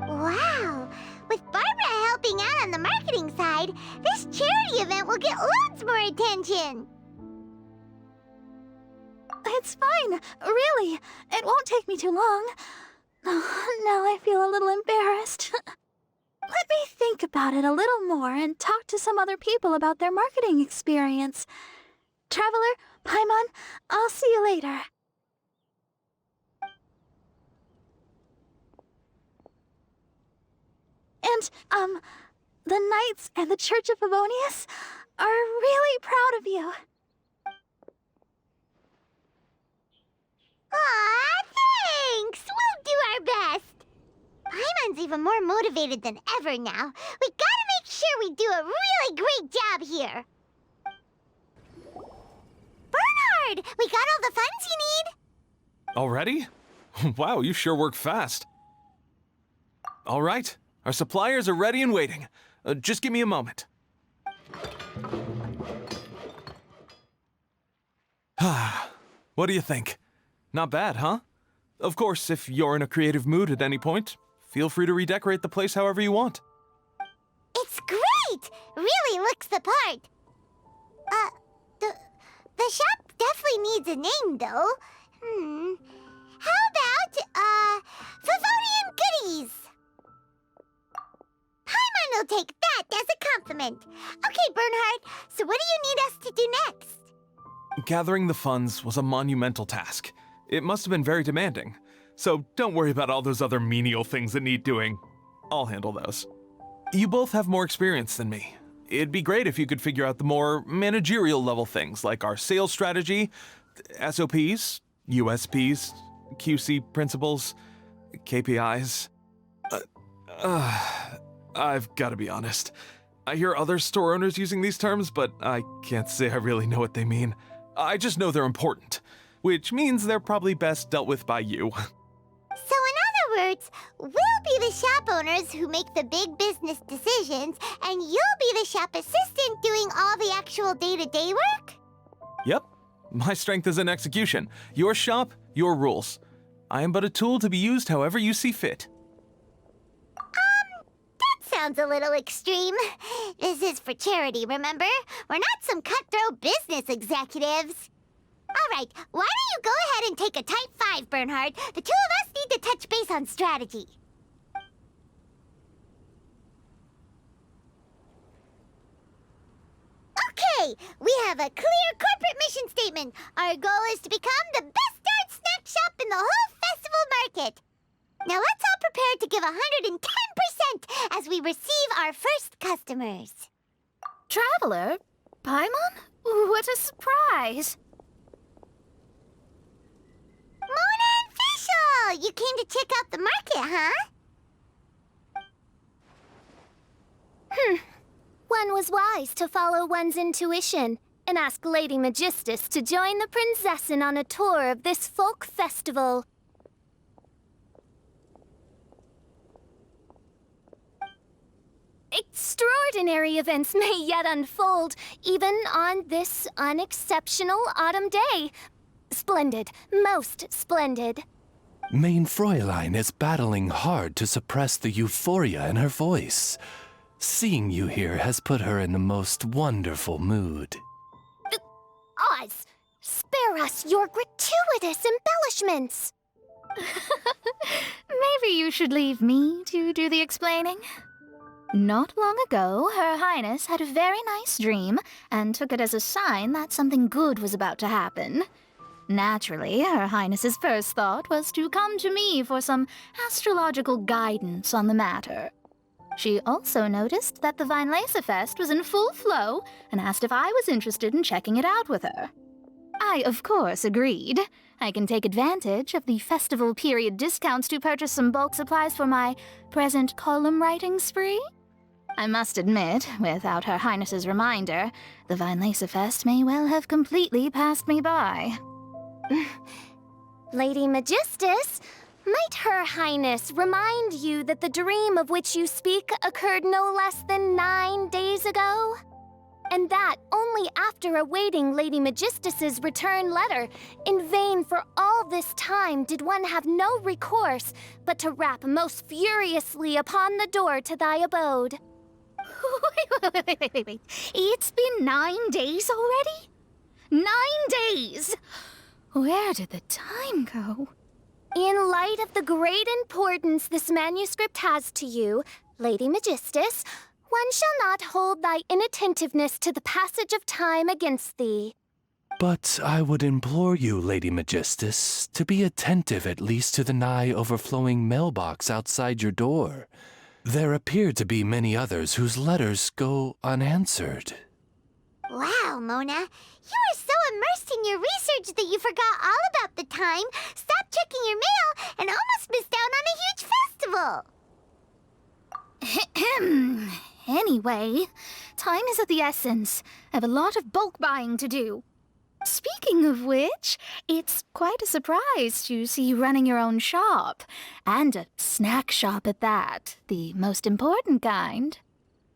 Wow! With Barbara helping out on the marketing side, this charity event will get loads more attention! It's fine, really. It won't take me too long. Oh, now I feel a little embarrassed. Let me think about it a little more and talk to some other people about their marketing experience. Traveler, Paimon, I'll see you later. And, the Knights and the Church of Favonius are really proud of you. Aw, thanks! We'll do our best! Paimon's even more motivated than ever now. We gotta make sure we do a really great job here! Bernhard! We got all the funds you need! Already? Wow, you sure work fast. All right, our suppliers are ready and waiting. Just give me a moment. What do you think? Not bad, huh? Of course, if you're in a creative mood at any point, feel free to redecorate the place however you want. It's great! Really looks the part. The shop definitely needs a name, though. How about, Favonian Goodies? Paimon will take that as a compliment. Okay, Bernhard, so what do you need us to do next? Gathering the funds was a monumental task. It must have been very demanding. So don't worry about all those other menial things that need doing. I'll handle those. You both have more experience than me. It'd be great if you could figure out the more managerial level things like our sales strategy, SOPs, USPs, QC principles, KPIs. I've got to be honest. I hear other store owners using these terms, but I can't say I really know what they mean. I just know they're important, which means they're probably best dealt with by you. So in other words, we'll be the shop owners who make the big business decisions, and you'll be the shop assistant doing all the actual day-to-day work? Yep. My strength is in execution. Your shop, your rules. I am but a tool to be used however you see fit. That sounds a little extreme. This is for charity, remember? We're not some cutthroat business executives. All right, why don't you go ahead and take a type 5, Bernhard? The two of us need to touch base on strategy. Okay, we have a clear corporate mission statement. Our goal is to become the best darn snack shop in the whole festival market. Now let's all prepare to give 110% as we receive our first customers. Traveler? Paimon? What a surprise! Mona and Fischl! You came to check out the market, huh? One was wise to follow one's intuition and ask Lady Magistus to join the Prinzessin on a tour of this folk festival. Extraordinary events may yet unfold, even on this unexceptional autumn day. Splendid, most splendid. Mein Fräulein is battling hard to suppress the euphoria in her voice. Seeing you here has put her in the most wonderful mood. Oz, spare us your gratuitous embellishments. Maybe you should leave me to do the explaining. Not long ago, Her Highness had a very nice dream and took it as a sign that something good was about to happen. Naturally, Her Highness's first thought was to come to me for some astrological guidance on the matter. She also noticed that the Weinlesefest was in full flow and asked if I was interested in checking it out with her. I, of course, agreed. I can take advantage of the festival period discounts to purchase some bulk supplies for my present column writing spree. I must admit, without Her Highness's reminder, the Weinlesefest may well have completely passed me by. Lady Magistus, might Her Highness remind you that the dream of which you speak occurred no less than 9 days ago? And that only only after awaiting Lady Magistus's return letter, in vain for all this time did one have no recourse but to rap most furiously upon the door to thy abode. Wait. It's been 9 days already? 9 days! Where did the time go? In light of the great importance this manuscript has to you, Lady Magistus, one shall not hold thy inattentiveness to the passage of time against thee. But I would implore you, Lady Magistus, to be attentive at least to the nigh overflowing mailbox outside your door. There appear to be many others whose letters go unanswered. Wow, Mona. You were so immersed in your research that you forgot all about the time, stopped checking your mail, and almost missed out on a huge festival. Anyway, time is of the essence. I have a lot of bulk buying to do. Speaking of which, it's quite a surprise to see you running your own shop. And a snack shop at that, the most important kind.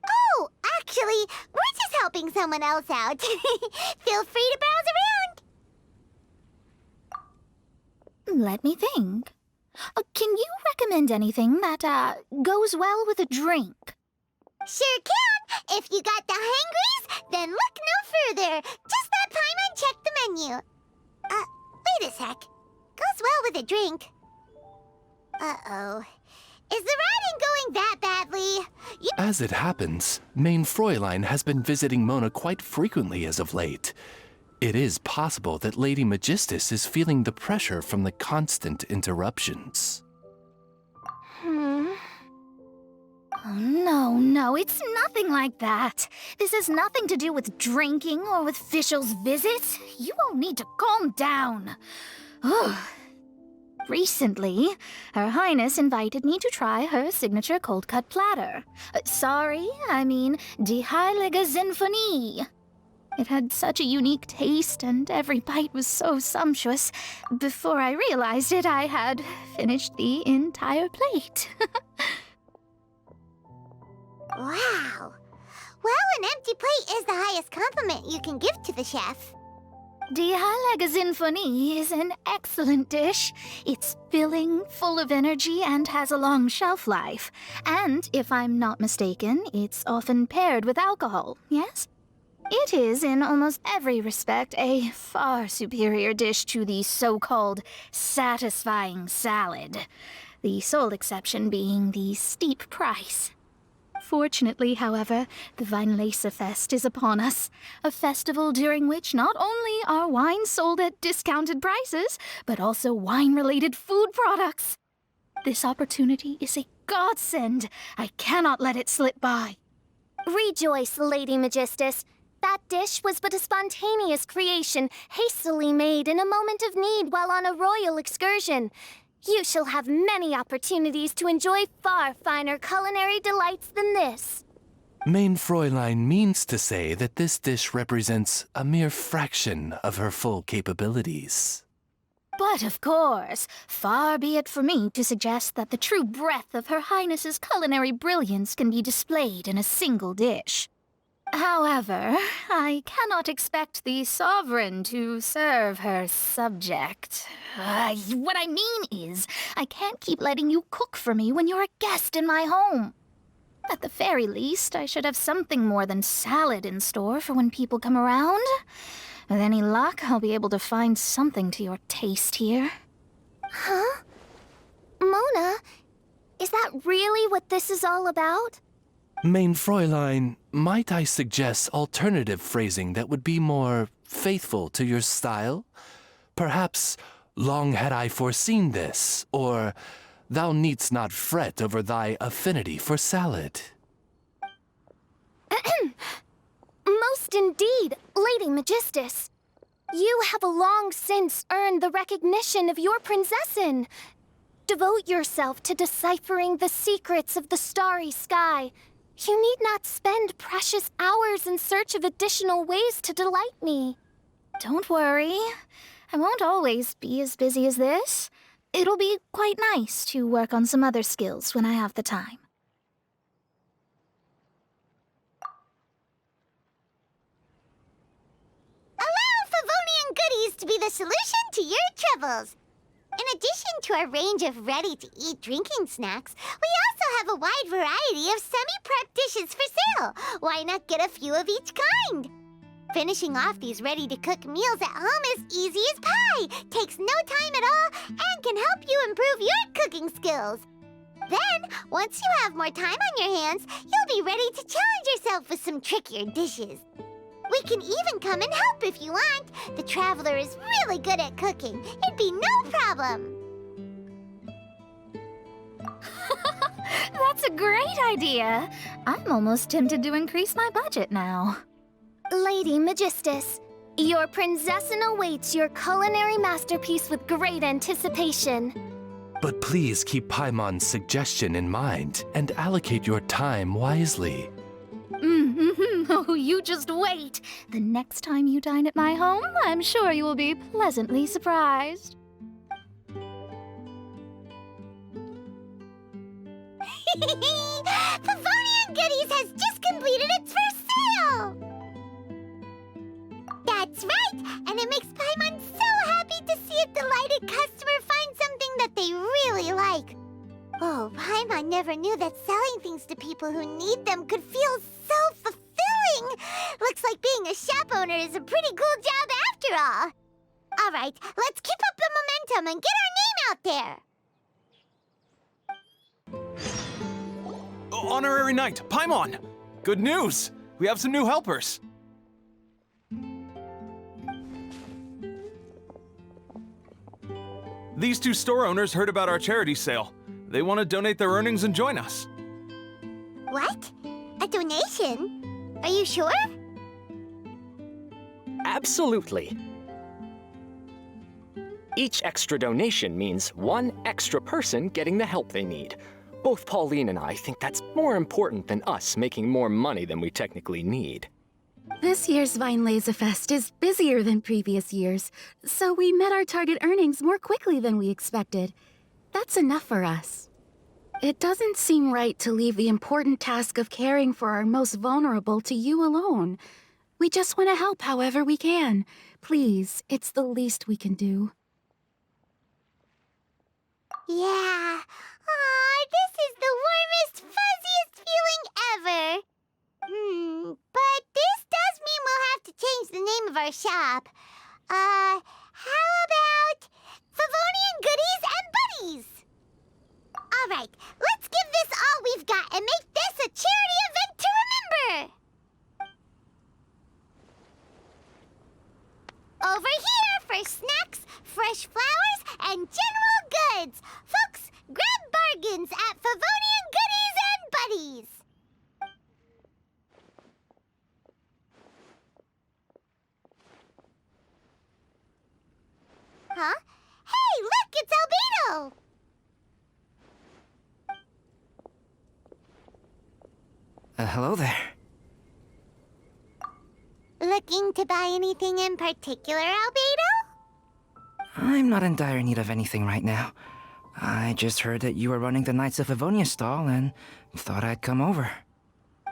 Oh, actually, we're just helping someone else out. Feel free to browse around. Let me think. Can you recommend anything that, goes well with a drink? Sure can. If you got the hangries, then look no further. Just that time and check the menu. Wait a sec. Goes well with a drink. Uh-oh. Is the writing going that badly? As it happens, Main Fräulein has been visiting Mona quite frequently as of late. It is possible that Lady Magistus is feeling the pressure from the constant interruptions. Oh, no, it's nothing like that. This has nothing to do with drinking or with officials' visits. You all need to calm down. Recently, Her Highness invited me to try her signature cold-cut platter. Die Heilige Sinfonie. It had such a unique taste, and every bite was so sumptuous. Before I realized it, I had finished the entire plate. Wow. Well, an empty plate is the highest compliment you can give to the chef. Die Heilige Sinfonie is an excellent dish. It's filling, full of energy, and has a long shelf life. And, if I'm not mistaken, it's often paired with alcohol, yes? It is, in almost every respect, a far superior dish to the so-called satisfying salad. The sole exception being the steep price. Fortunately, however, the Weinlese-Fest is upon us, a festival during which not only are wines sold at discounted prices, but also wine-related food products. This opportunity is a godsend. I cannot let it slip by. Rejoice, Lady Magistus. That dish was but a spontaneous creation, hastily made in a moment of need while on a royal excursion. You shall have many opportunities to enjoy far finer culinary delights than this. Main Fräulein means to say that this dish represents a mere fraction of her full capabilities. But of course, far be it for me to suggest that the true breadth of Her Highness's culinary brilliance can be displayed in a single dish. However, I cannot expect the sovereign to serve her subject. What I mean is, I can't keep letting you cook for me when you're a guest in my home. At the very least, I should have something more than salad in store for when people come around. With any luck, I'll be able to find something to your taste here. Huh? Mona, is that really what this is all about? Main Fräulein, might I suggest alternative phrasing that would be more faithful to your style? Perhaps, long had I foreseen this, or thou needst not fret over thy affinity for salad. Most indeed, Lady Magistus. You have long since earned the recognition of your prinzessin. Devote yourself to deciphering the secrets of the starry sky. You need not spend precious hours in search of additional ways to delight me. Don't worry. I won't always be as busy as this. It'll be quite nice to work on some other skills when I have the time. the solution to your troubles. In addition to our range of ready-to-eat drinking snacks, we also have a wide variety of semi-prep dishes for sale. Why not get a few of each kind? Finishing off these ready-to-cook meals at home is easy as pie, takes no time at all, and can help you improve your cooking skills. Then, once you have more time on your hands, you'll be ready to challenge yourself with some trickier dishes. We can even come and help if you want. The Traveler is really good at cooking. It'd be no problem. That's a great idea. I'm almost tempted to increase my budget now. Lady Magistus, your Princessin awaits your culinary masterpiece with great anticipation. But please keep Paimon's suggestion in mind and allocate your time wisely. Oh, you just wait. The next time you dine at my home, I'm sure you will be pleasantly surprised. Favonian Goodies has just completed its first sale! That's right, and it makes Paimon so happy to see a delighted customer find something that they really like. Oh, Paimon never knew that selling things to people who need them could feel so fulfilling. Looks like being a shop owner is a pretty cool job after all. All right, let's keep up the momentum and get our name out there. Honorary Knight, Paimon! Good news! We have some new helpers. These two store owners heard about our charity sale. They want to donate their earnings and join us. What? A donation? Are you sure? Absolutely. Each extra donation means one extra person getting the help they need. Both Pauline and I think that's more important than us making more money than we technically need. This year's Vine Laser Fest is busier than previous years, so we met our target earnings more quickly than we expected. That's enough for us. It doesn't seem right to leave the important task of caring for our most vulnerable to you alone. We just want to help however we can. Please, it's the least we can do. Yeah. Aw, this is the warmest, fuzziest feeling ever. But this does mean we'll have to change the name of our shop. How about Favonian Goodies and Buddies? All right, let's give this all we've got and make this a charity event to remember. Over here for snacks, fresh flowers, and general goods. Folks, grab bargains at Favonian Goodies and Buddies. Huh? Hey, look, it's Albedo! Hello there. Looking to buy anything in particular, Albedo? I'm not in dire need of anything right now. I just heard that you were running the Knights of Favonia stall and thought I'd come over.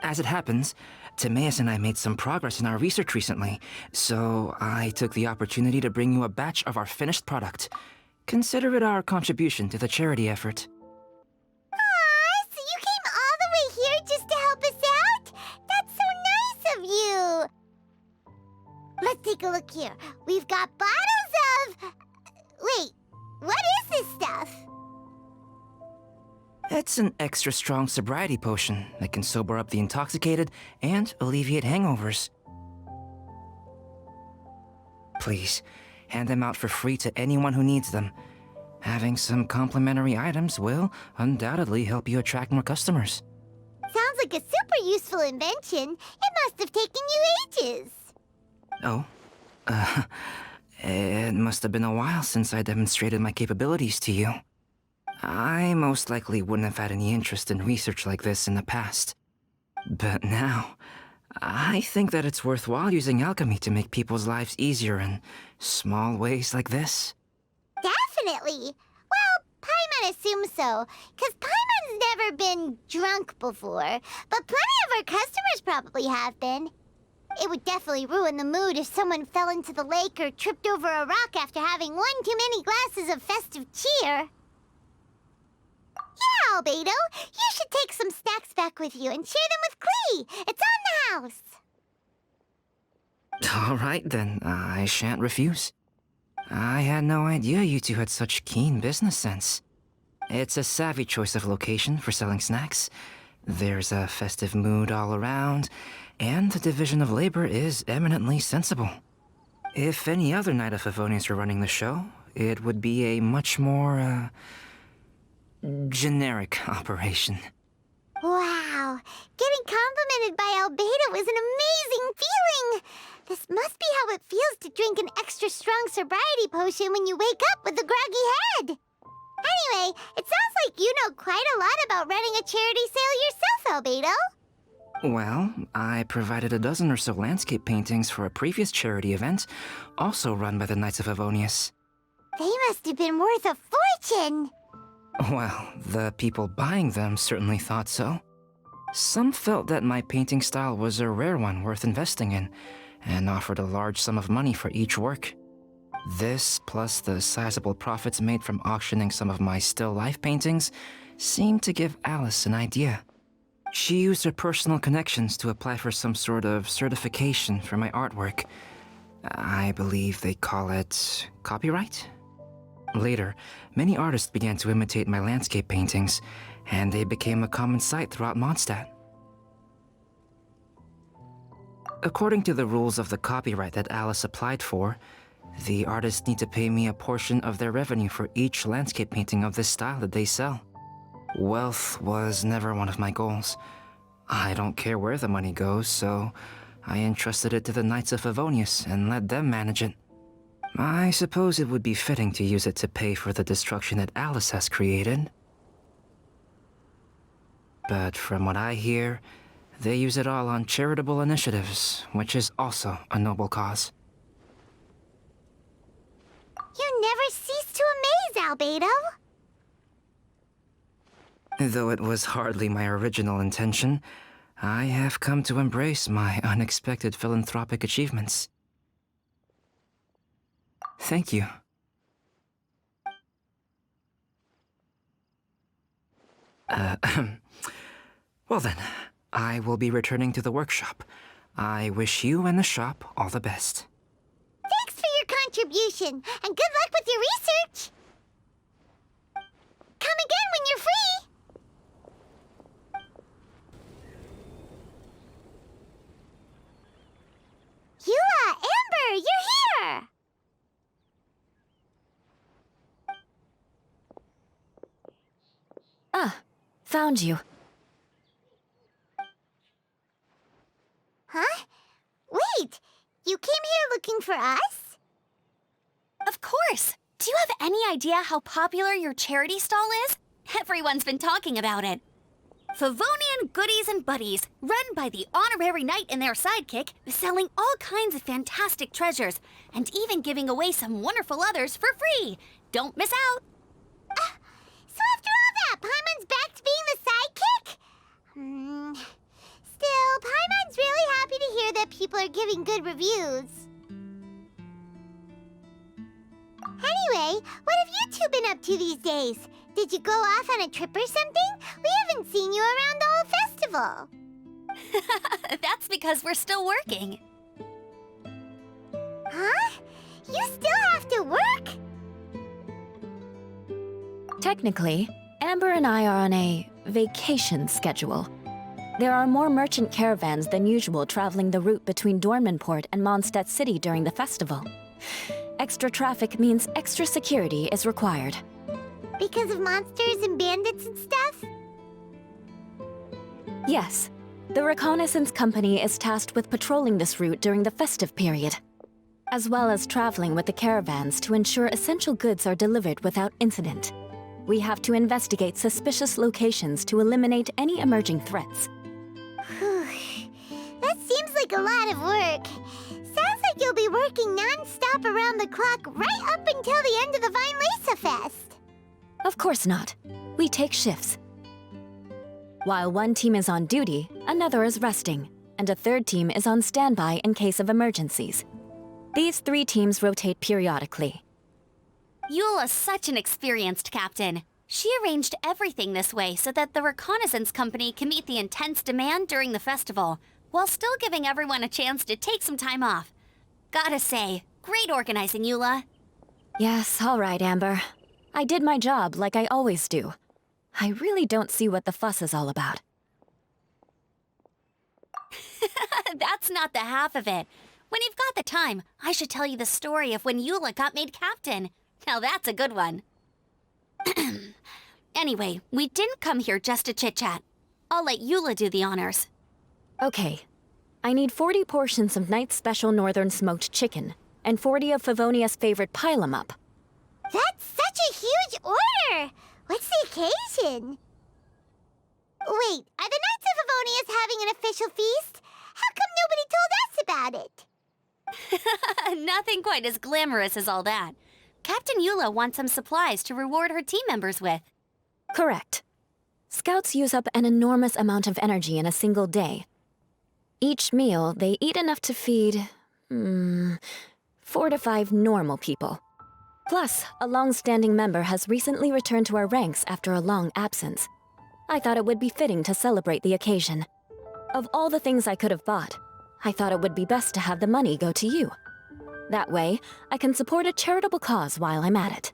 As it happens, Timaeus and I made some progress in our research recently, so I took the opportunity to bring you a batch of our finished product. Consider it our contribution to the charity effort. Aw, so you came all the way here just to help us out? That's so nice of you! Let's take a look here. We've got bottles of... Wait, what is this stuff? It's an extra strong sobriety potion that can sober up the intoxicated and alleviate hangovers. Please, hand them out for free to anyone who needs them. Having some complimentary items will undoubtedly help you attract more customers. Sounds like a super useful invention. It must have taken you ages. Oh? It must have been a while since I demonstrated my capabilities to you. I most likely wouldn't have had any interest in research like this in the past. But now, I think that it's worthwhile using alchemy to make people's lives easier in small ways like this. Definitely. Well, Paimon assumes so, because Paimon's never been drunk before, but plenty of our customers probably have been. It would definitely ruin the mood if someone fell into the lake or tripped over a rock after having one too many glasses of festive cheer. Yeah, Albedo, you should take some snacks back with you and share them with Klee. It's on the house. All right, then. I shan't refuse. I had no idea you two had such keen business sense. It's a savvy choice of location for selling snacks. There's a festive mood all around, and the division of labor is eminently sensible. If any other Knight of Favonians were running the show, it would be a much more, generic operation. Wow, getting complimented by Albedo is an amazing feeling. This must be how it feels to drink an extra strong sobriety potion when you wake up with a groggy head. Anyway, it sounds like you know quite a lot about running a charity sale yourself, Albedo. Well, I provided a dozen or so landscape paintings for a previous charity event, also run by the Knights of Favonius. They must have been worth a fortune. Well, the people buying them certainly thought so. Some felt that my painting style was a rare one worth investing in, and offered a large sum of money for each work. This, plus the sizable profits made from auctioning some of my still life paintings, seemed to give Alice an idea. She used her personal connections to apply for some sort of certification for my artwork. I believe they call it copyright? Later, many artists began to imitate my landscape paintings, and they became a common sight throughout Mondstadt. According to the rules of the copyright that Alice applied for, the artists need to pay me a portion of their revenue for each landscape painting of this style that they sell. Wealth was never one of my goals. I don't care where the money goes, so I entrusted it to the Knights of Favonius and let them manage it. I suppose it would be fitting to use it to pay for the destruction that Alice has created. But from what I hear, they use it all on charitable initiatives, which is also a noble cause. You never cease to amaze, Albedo. Though it was hardly my original intention, I have come to embrace my unexpected philanthropic achievements. Thank you. Well then, I will be returning to the workshop. I wish you and the shop all the best. Thanks for your contribution, and good luck with your research. Come again when you're free. Eula, Amber, you're here! Ah, found you. Huh? Wait, you came here looking for us? Of course! Do you have any idea how popular your charity stall is? Everyone's been talking about it. Favonian Goodies and Buddies, run by the honorary knight and their sidekick, is selling all kinds of fantastic treasures, and even giving away some wonderful others for free. Don't miss out! So after all that, Paimon's back to being the sidekick? Still, Paimon's really happy to hear that people are giving good reviews. Anyway, what have you two been up to these days? Did you go off on a trip or something? We haven't seen you around the whole festival. That's because we're still working. Huh? You still have to work? Technically, Amber and I are on a vacation schedule. There are more merchant caravans than usual traveling the route between Dornmanport and Mondstadt City during the festival. Extra traffic means extra security is required. Because of monsters and bandits and stuff? Yes. The Reconnaissance Company is tasked with patrolling this route during the festive period, as well as traveling with the caravans to ensure essential goods are delivered without incident. We have to investigate suspicious locations to eliminate any emerging threats. That seems like a lot of work. Sounds like you'll be working non-stop around the clock right up until the end of the Vine Lisa Fest. Of course not. We take shifts. While one team is on duty, another is resting. and a third team is on standby in case of emergencies. These 3 teams rotate periodically. Eula's such an experienced captain. She arranged everything this way so that the reconnaissance company can meet the intense demand during the festival, while still giving everyone a chance to take some time off. Gotta say, great organizing, Eula. Yes, all right, Amber. I did my job like I always do. I really don't see what the fuss is all about. That's not the half of it. When you've got the time, I should tell you the story of when Eula got made captain. Now that's a good one. Anyway, we didn't come here just to chit-chat. I'll let Eula do the honors. Okay. I need 40 portions of Knight's Special Northern Smoked Chicken, and 40 of Favonia's favorite pile-em-up. That's such a huge order! What's the occasion? Wait, are the Knights of Favonia's having an official feast? How come nobody told us about it? Nothing quite as glamorous as all that. Captain Eula wants some supplies to reward her team members with. Correct. Scouts use up an enormous amount of energy in a single day. Each meal, they eat enough to feed, 4 to 5 normal people. Plus, a long-standing member has recently returned to our ranks after a long absence. I thought it would be fitting to celebrate the occasion. Of all the things I could have bought, I thought it would be best to have the money go to you. That way, I can support a charitable cause while I'm at it.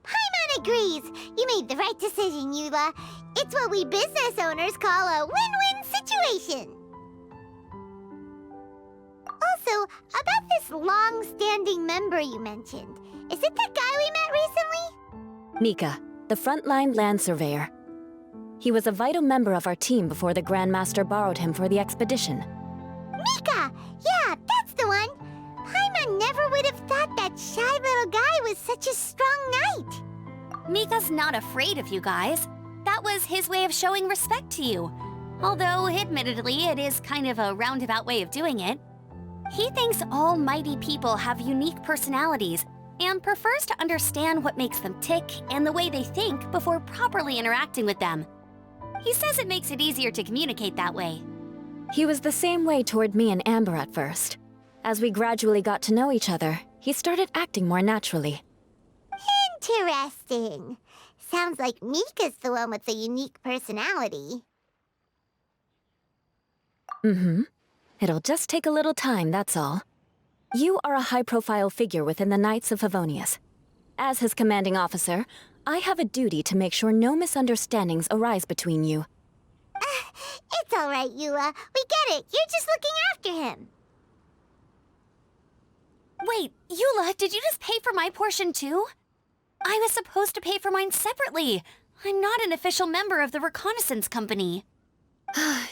Paimon agrees! You made the right decision, Eula. It's what we business owners call a win-win situation. Also, about this long-standing member you mentioned, is it the guy we met recently? Mika, the frontline land surveyor. He was a vital member of our team before the Grandmaster borrowed him for the expedition. Mika! Yeah, that's the one! Paimon never would have thought that shy little guy was such a strong knight. Mika's not afraid of you guys. That was his way of showing respect to you. Although, admittedly, it is kind of a roundabout way of doing it. He thinks all mighty people have unique personalities and prefers to understand what makes them tick and the way they think before properly interacting with them. He says it makes it easier to communicate that way. He was the same way toward me and Amber at first. As we gradually got to know each other, he started acting more naturally. Interesting. Sounds like Mika's the one with the unique personality. It'll just take a little time, that's all. You are a high-profile figure within the Knights of Favonius. As his commanding officer, I have a duty to make sure no misunderstandings arise between you. It's all right, Eula. We get it. You're just looking after him. Wait, Eula, did you just pay for my portion too? I was supposed to pay for mine separately. I'm not an official member of the reconnaissance company.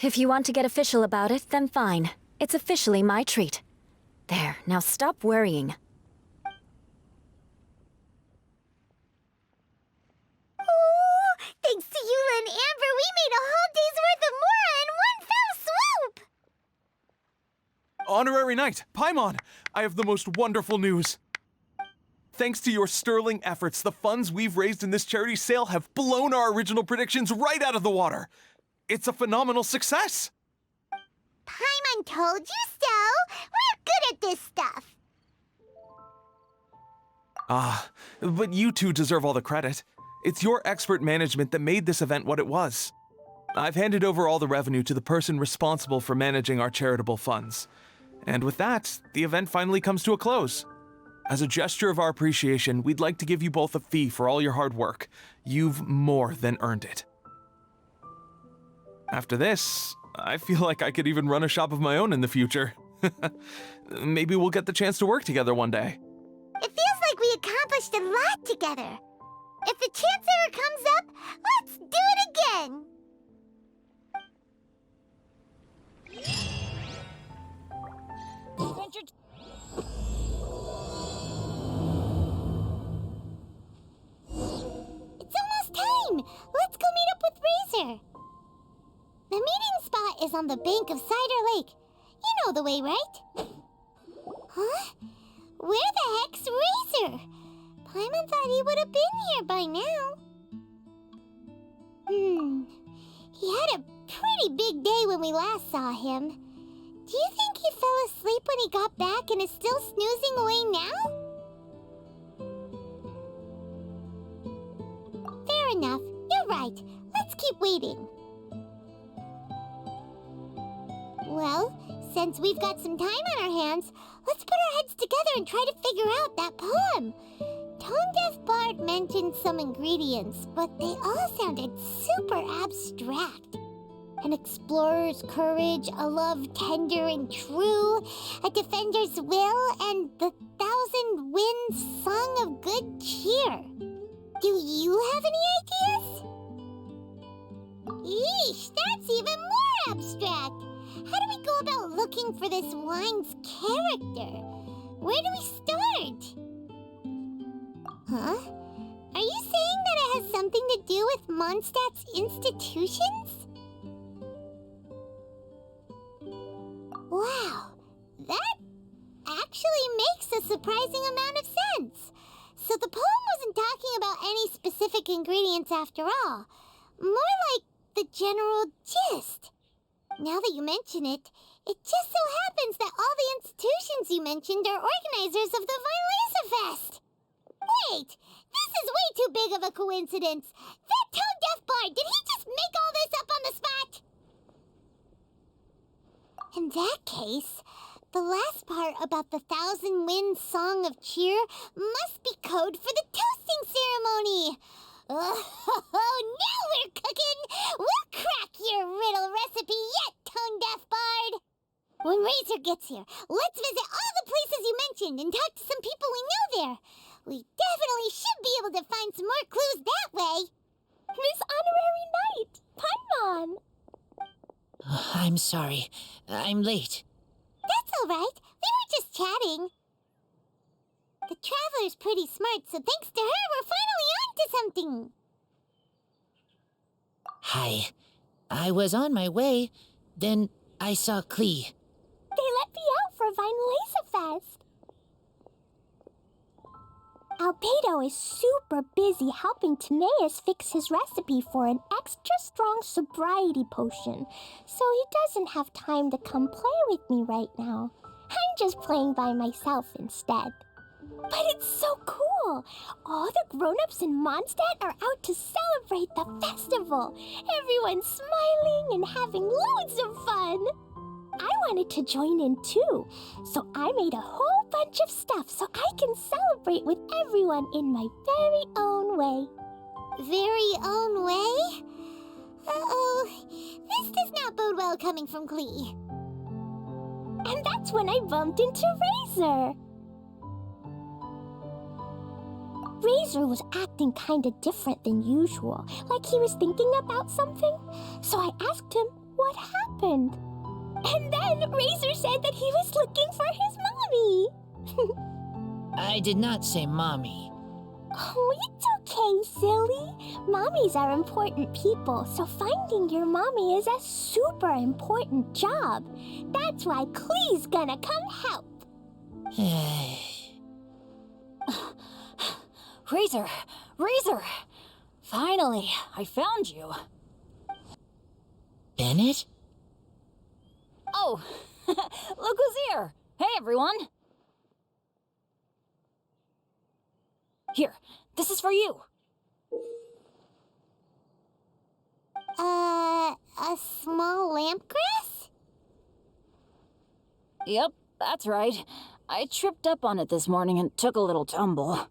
If you want to get official about it, then fine. It's officially my treat. There, now stop worrying. Oh, thanks to Eula and Amber, we made a whole day's worth of Mora in one fell swoop! Honorary Knight, Paimon, I have the most wonderful news. Thanks to your sterling efforts, the funds we've raised in this charity sale have blown our original predictions right out of the water. It's a phenomenal success! Paimon told you so! We're good at this stuff! But you two deserve all the credit. It's your expert management that made this event what it was. I've handed over all the revenue to the person responsible for managing our charitable funds. And with that, the event finally comes to a close. As a gesture of our appreciation, we'd like to give you both a fee for all your hard work. You've more than earned it. After this, I feel like I could even run a shop of my own in the future. Maybe we'll get the chance to work together one day. It feels like we accomplished a lot together. If the chance ever comes up, let's do it again! It's almost time! Let's go meet up with Razor! The meeting spot is on the bank of Cider Lake. You know the way, right? Huh? Where the heck's Razor? Paimon thought he would have been here by now. He had a pretty big day when we last saw him. Do you think he fell asleep when he got back and is still snoozing away now? Fair enough. You're right. Let's keep waiting. Well, since we've got some time on our hands, let's put our heads together and try to figure out that poem. Tone Deaf Bard mentioned some ingredients, but they all sounded super abstract. An explorer's courage, a love tender and true, a defender's will, and the 1,000 winds song of good cheer. Do you have any ideas? Eesh, that's even more abstract. How do we go about looking for this wine's character? Where do we start? Huh? Are you saying that it has something to do with Mondstadt's institutions? Wow, that actually makes a surprising amount of sense. So the poem wasn't talking about any specific ingredients after all. More like the general gist. Now that you mention it, it just so happens that all the institutions you mentioned are organizers of the Vine Fest. Wait, this is way too big of a coincidence. That Tone Deaf Bard, did he just make all this up on the spot? In that case, the last part about the 1,000 winds song of cheer must be code for the toasting ceremony. Oh, now we're cooking! We'll crack your riddle recipe yet, Tone Deaf Bard! When Razor gets here, let's visit all the places you mentioned and talk to some people we know there. We definitely should be able to find some more clues that way. Miss Honorary Knight, Paimon! I'm sorry. I'm late. That's all right. We were just chatting. The Traveler's pretty smart, so thanks to her, we're finally on to something. Hi. I was on my way, then I saw Klee. They let me out for Vine Fest. Albedo is super busy helping Timaeus fix his recipe for an extra strong sobriety potion, so he doesn't have time to come play with me right now. I'm just playing by myself instead. But it's so cool! All the grown-ups in Mondstadt are out to celebrate the festival. Everyone's smiling and having loads of fun. I wanted to join in too, so I made a whole bunch of stuff so I can celebrate with everyone in my very own way. Very own way? Uh-oh, this does not bode well coming from Klee. And that's when I bumped into Razor. Razor was acting kinda different than usual, like he was thinking about something, so I asked him what happened. And then Razor said that he was looking for his mommy. I did not say mommy. Oh, it's okay, silly. Mommies are important people, so finding your mommy is a super important job. That's why Klee's gonna come help. Razor! Finally, I found you. Bennett? Oh, look who's here. Hey, everyone. Here, this is for you. A small lampgrass? Yep, that's right. I tripped up on it this morning and took a little tumble.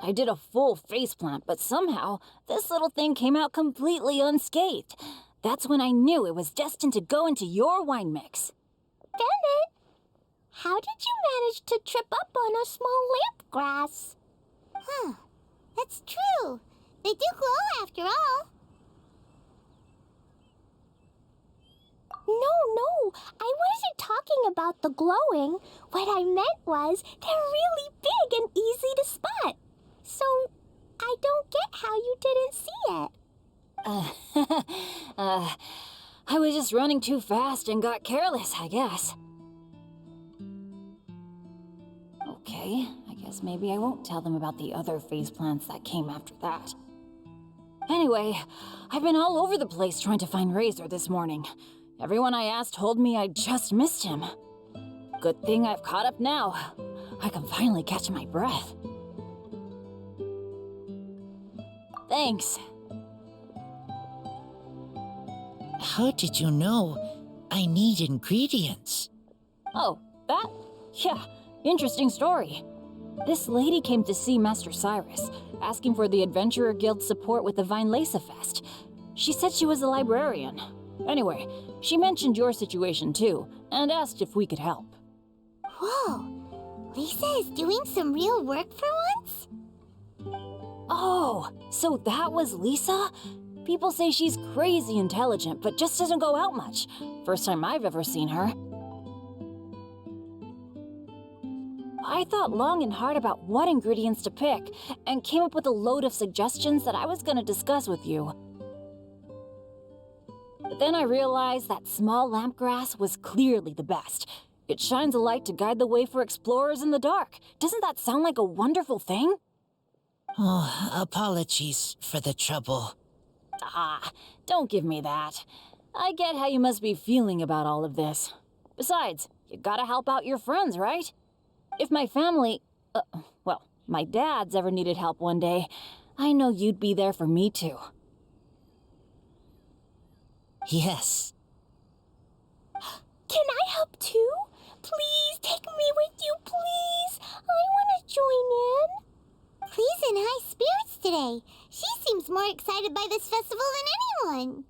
I did a full faceplant, but somehow this little thing came out completely unscathed. That's when I knew it was destined to go into your wine mix. Bennett, how did you manage to trip up on a small lampgrass? Huh, that's true. They do glow after all. No, I wasn't talking about the glowing. What I meant was they're really big and easy to spot. So, I don't get how you didn't see it. I was just running too fast and got careless, I guess. Okay, I guess maybe I won't tell them about the other faceplants that came after that. Anyway, I've been all over the place trying to find Razor this morning. Everyone I asked told me I just missed him. Good thing I've caught up now. I can finally catch my breath. Thanks. How did you know I need ingredients? Oh, that? Yeah, interesting story. This lady came to see Master Cyrus, asking for the Adventurer Guild's support with the Vine Lace Fest. She said she was a librarian. Anyway, she mentioned your situation too, and asked if we could help. Whoa, Lisa is doing some real work for once? Oh, so that was Lisa? People say she's crazy intelligent, but just doesn't go out much. First time I've ever seen her. I thought long and hard about what ingredients to pick, and came up with a load of suggestions that I was gonna discuss with you. But then I realized that small lampgrass was clearly the best. It shines a light to guide the way for explorers in the dark. Doesn't that sound like a wonderful thing? Oh, apologies for the trouble. Ah, don't give me that. I get how you must be feeling about all of this. Besides, you gotta help out your friends, right? If my family, well, my dad's ever needed help one day, I know you'd be there for me too. Yes. Can I help too? Please take me with you, please. I want to join in. Clee's in high spirits today. She seems more excited by this festival than anyone.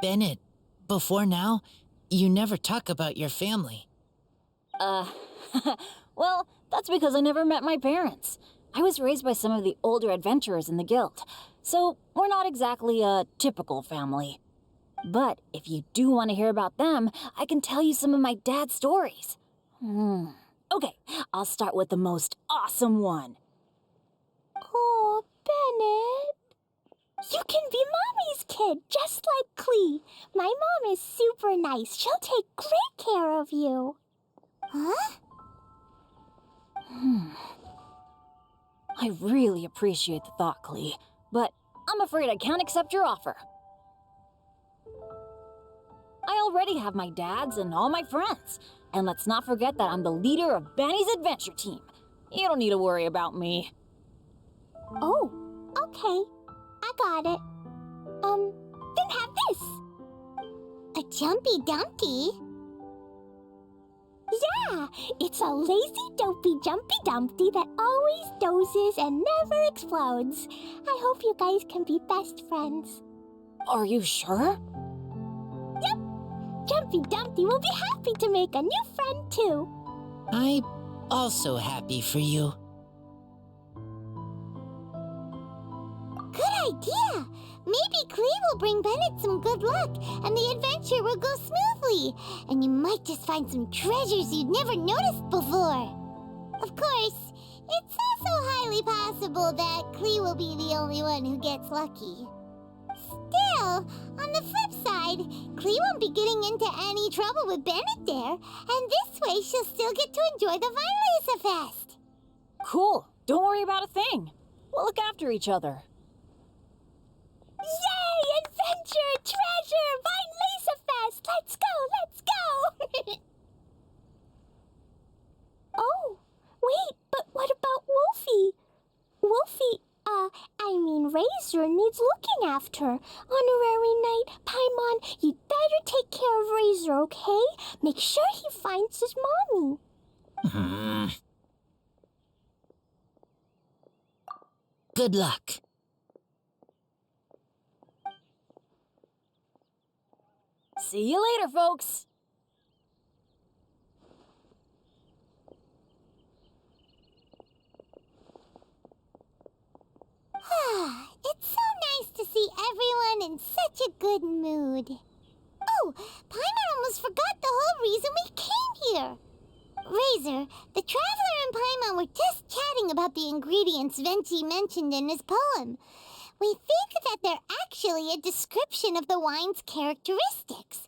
Bennett, before now, you never talk about your family. Well, that's because I never met my parents. I was raised by some of the older adventurers in the guild, so we're not exactly a typical family. But if you do want to hear about them, I can tell you some of my dad's stories. Okay, I'll start with the most awesome one. Oh, Bennett. You can be Mommy's kid, just like Clee. My mom is super nice. She'll take great care of you. Huh? I really appreciate the thought, Clee, but I'm afraid I can't accept your offer. I already have my dad's and all my friends. And let's not forget that I'm the leader of Benny's adventure team. You don't need to worry about me. Oh, okay. I got it. Then have this. A Jumpy Dumpty? Yeah, it's a lazy, dopey Jumpy Dumpty that always dozes and never explodes. I hope you guys can be best friends. Are you sure? Yep. Jumpy Dumpty will be happy to make a new friend too. I'm also happy for you. Good idea! Maybe Clee will bring Bennett some good luck, and the adventure will go smoothly. And you might just find some treasures you'd never noticed before. Of course, it's also highly possible that Clee will be the only one who gets lucky. Still, on the flip side, Clee won't be getting into any trouble with Bennett there, and this way she'll still get to enjoy the Vine Lace Fest. Cool. Don't worry about a thing. We'll look after each other. Yay! Adventure! Treasure! Vine Lace Fest! Let's go! Let's go! Oh, wait, but what about Wolfie? Wolfie, Razor needs looking after. Honorary Knight, Paimon, you'd better take care of Razor, okay? Make sure he finds his mommy. Good luck. See you later, folks. It's so nice to see everyone in such a good mood. Oh, Paimon almost forgot the whole reason we came here. Razor, the Traveler and Paimon were just chatting about the ingredients Venti mentioned in his poem. We think that they're actually a description of the wine's characteristics.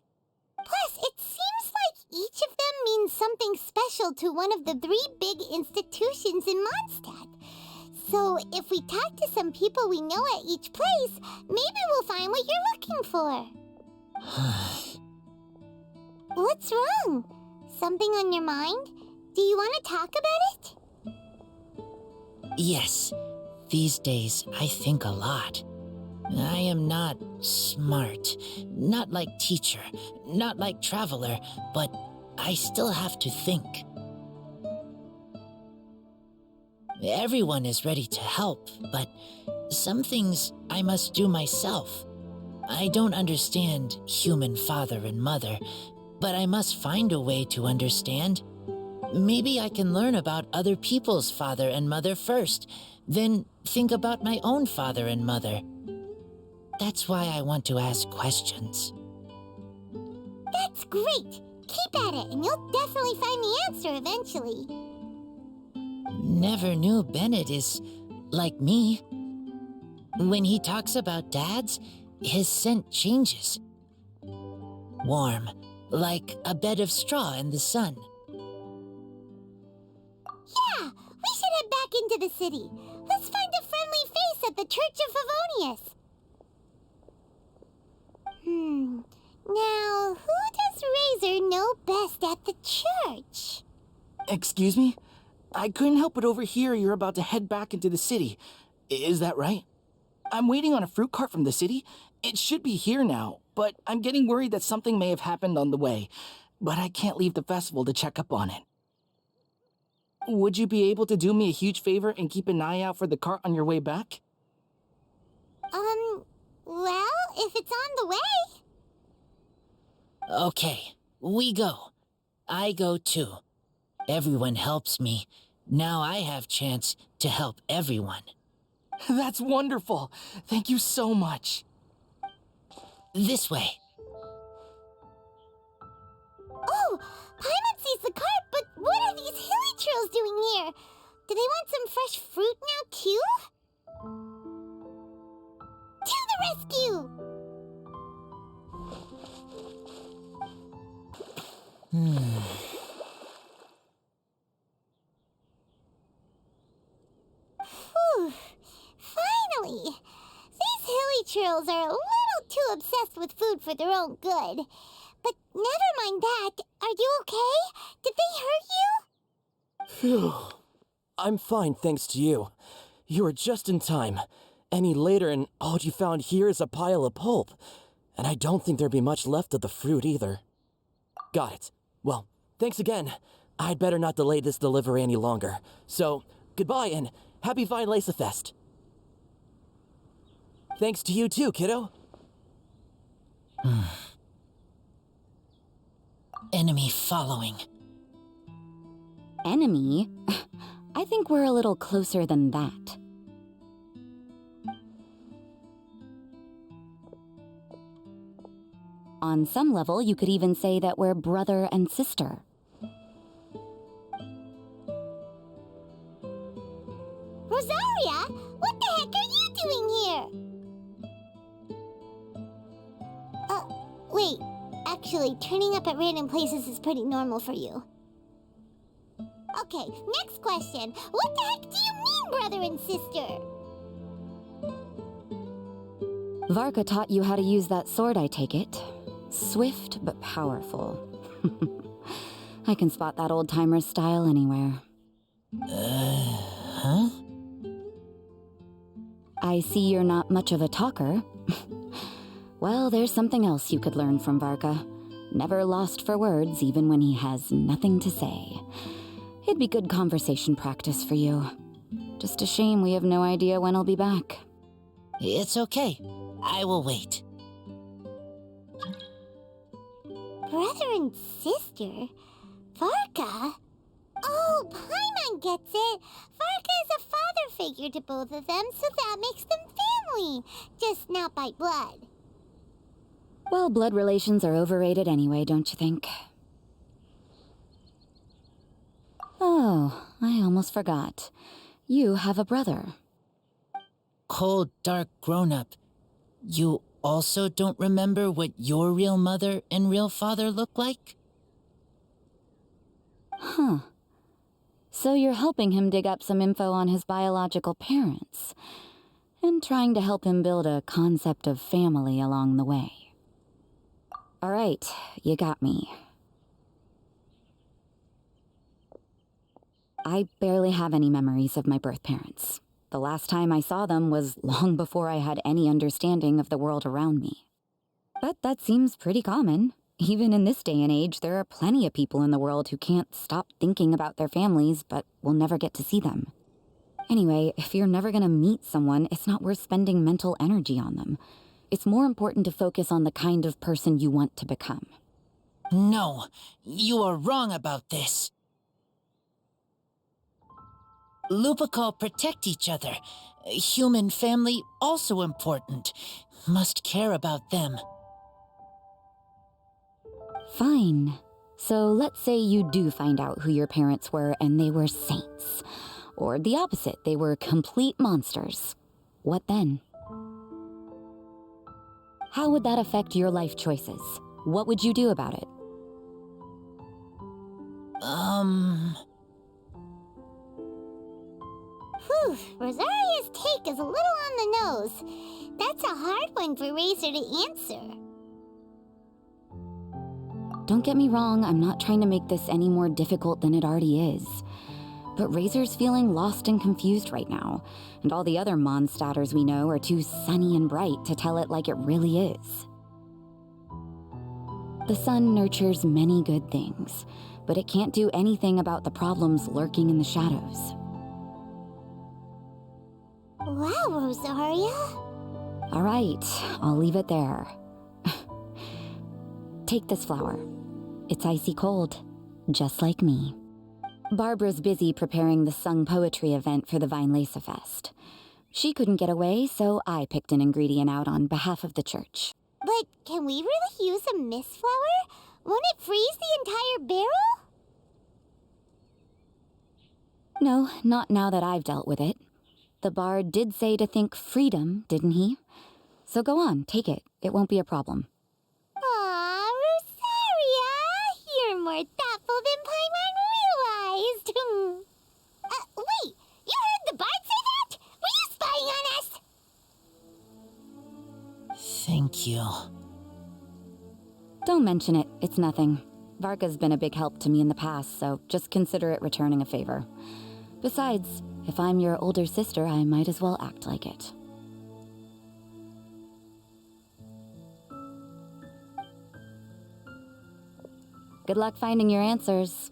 Plus, it seems like each of them means something special to one of the 3 big institutions in Mondstadt. So So if we talk to some people we know at each place, maybe we'll find what you're looking for. What's wrong? Something on your mind? Do you want to talk about it? Yes, these days I think a lot. I am not smart, not like teacher, not like traveler, but I still have to think. Everyone is ready to help, but some things I must do myself. I don't understand human father and mother, but I must find a way to understand. Maybe I can learn about other people's father and mother first, then think about my own father and mother. That's why I want to ask questions. That's great! Keep at it, and you'll definitely find the answer eventually. Never knew Bennett is like me. When he talks about dads, his scent changes. Warm, like a bed of straw in the sun. Yeah, we should head back into the city. Let's find a friendly face at the Church of Favonius. Now, who does Razor know best at the church? Excuse me? I couldn't help but overhear you're about to head back into the city. Is that right? I'm waiting on a fruit cart from the city. It should be here now, but I'm getting worried that something may have happened on the way. But I can't leave the festival to check up on it. Would you be able to do me a huge favor and keep an eye out for the cart on your way back? Well, if it's on the way. Okay, we go. I go too. Everyone helps me. Now I have chance to help everyone. That's wonderful. Thank you so much. This way. Oh, Paimon sees the cart, but what are these hilly trolls doing here? Do they want some fresh fruit now, too? To the rescue! Whew. Finally! These hilly trolls are a little too obsessed with food for their own good. But never mind that. Are you okay? Did they hurt you? Phew. I'm fine, thanks to you. You were just in time. Any later and all you found here is a pile of pulp. And I don't think there'd be much left of the fruit either. Got it. Well, thanks again. I'd better not delay this delivery any longer. So, goodbye and happy Vine Lace Fest. Thanks to you too, kiddo. Enemy following. Enemy? I think we're a little closer than that. On some level, you could even say that we're brother and sister. Rosaria, what the heck are you doing here? Wait. Actually, turning up at random places is pretty normal for you. Okay, next question. What the heck do you mean, brother and sister? Varka taught you how to use that sword, I take it. Swift but powerful. I can spot that old-timer's style anywhere. Huh? I see you're not much of a talker. Well, there's something else you could learn from Varka. Never lost for words, even when he has nothing to say. It'd be good conversation practice for you. Just a shame we have no idea when he'll be back. It's okay. I will wait. Brother and sister? Varka? Oh, Paimon gets it. Varka is a father figure to both of them, so that makes them family. Just not by blood. Well, blood relations are overrated anyway, don't you think? Oh, I almost forgot. You have a brother. Cold, dark grown-up. You also don't remember what your real mother and real father look like? Huh. So you're helping him dig up some info on his biological parents, and trying to help him build a concept of family along the way. All right, you got me. I barely have any memories of my birth parents. The last time I saw them was long before I had any understanding of the world around me. But that seems pretty common. Even in this day and age, there are plenty of people in the world who can't stop thinking about their families, but will never get to see them. Anyway, if you're never gonna meet someone, it's not worth spending mental energy on them. It's more important to focus on the kind of person you want to become. No, you are wrong about this. Lupical protect each other. Human family also important. Must care about them. Fine. So let's say you do find out who your parents were and they were saints. Or the opposite, they were complete monsters. What then? How would that affect your life choices? What would you do about it? Whew, Rosaria's take is a little on the nose. That's a hard one for Razor to answer. Don't get me wrong, I'm not trying to make this any more difficult than it already is. But Razor's feeling lost and confused right now, and all the other monstators we know are too sunny and bright to tell it like it really is. The sun nurtures many good things, but it can't do anything about the problems lurking in the shadows. Wow, Rosaria. All right, I'll leave it there. Take this flower. It's icy cold, just like me. Barbara's busy preparing the sung poetry event for the Vinelesa Fest. She couldn't get away, so I picked an ingredient out on behalf of the church. But can we really use a mist flower? Won't it freeze the entire barrel? No, not now that I've dealt with it. The bard did say to think freedom, didn't he? So go on, take it. It won't be a problem. Aw, Rosaria! You're more thoughtful than Paimon realized. Wait! You heard the bard say that? Were you spying on us? Thank you. Don't mention it. It's nothing. Varka's been a big help to me in the past, so just consider it returning a favor. Besides, if I'm your older sister, I might as well act like it. Good luck finding your answers.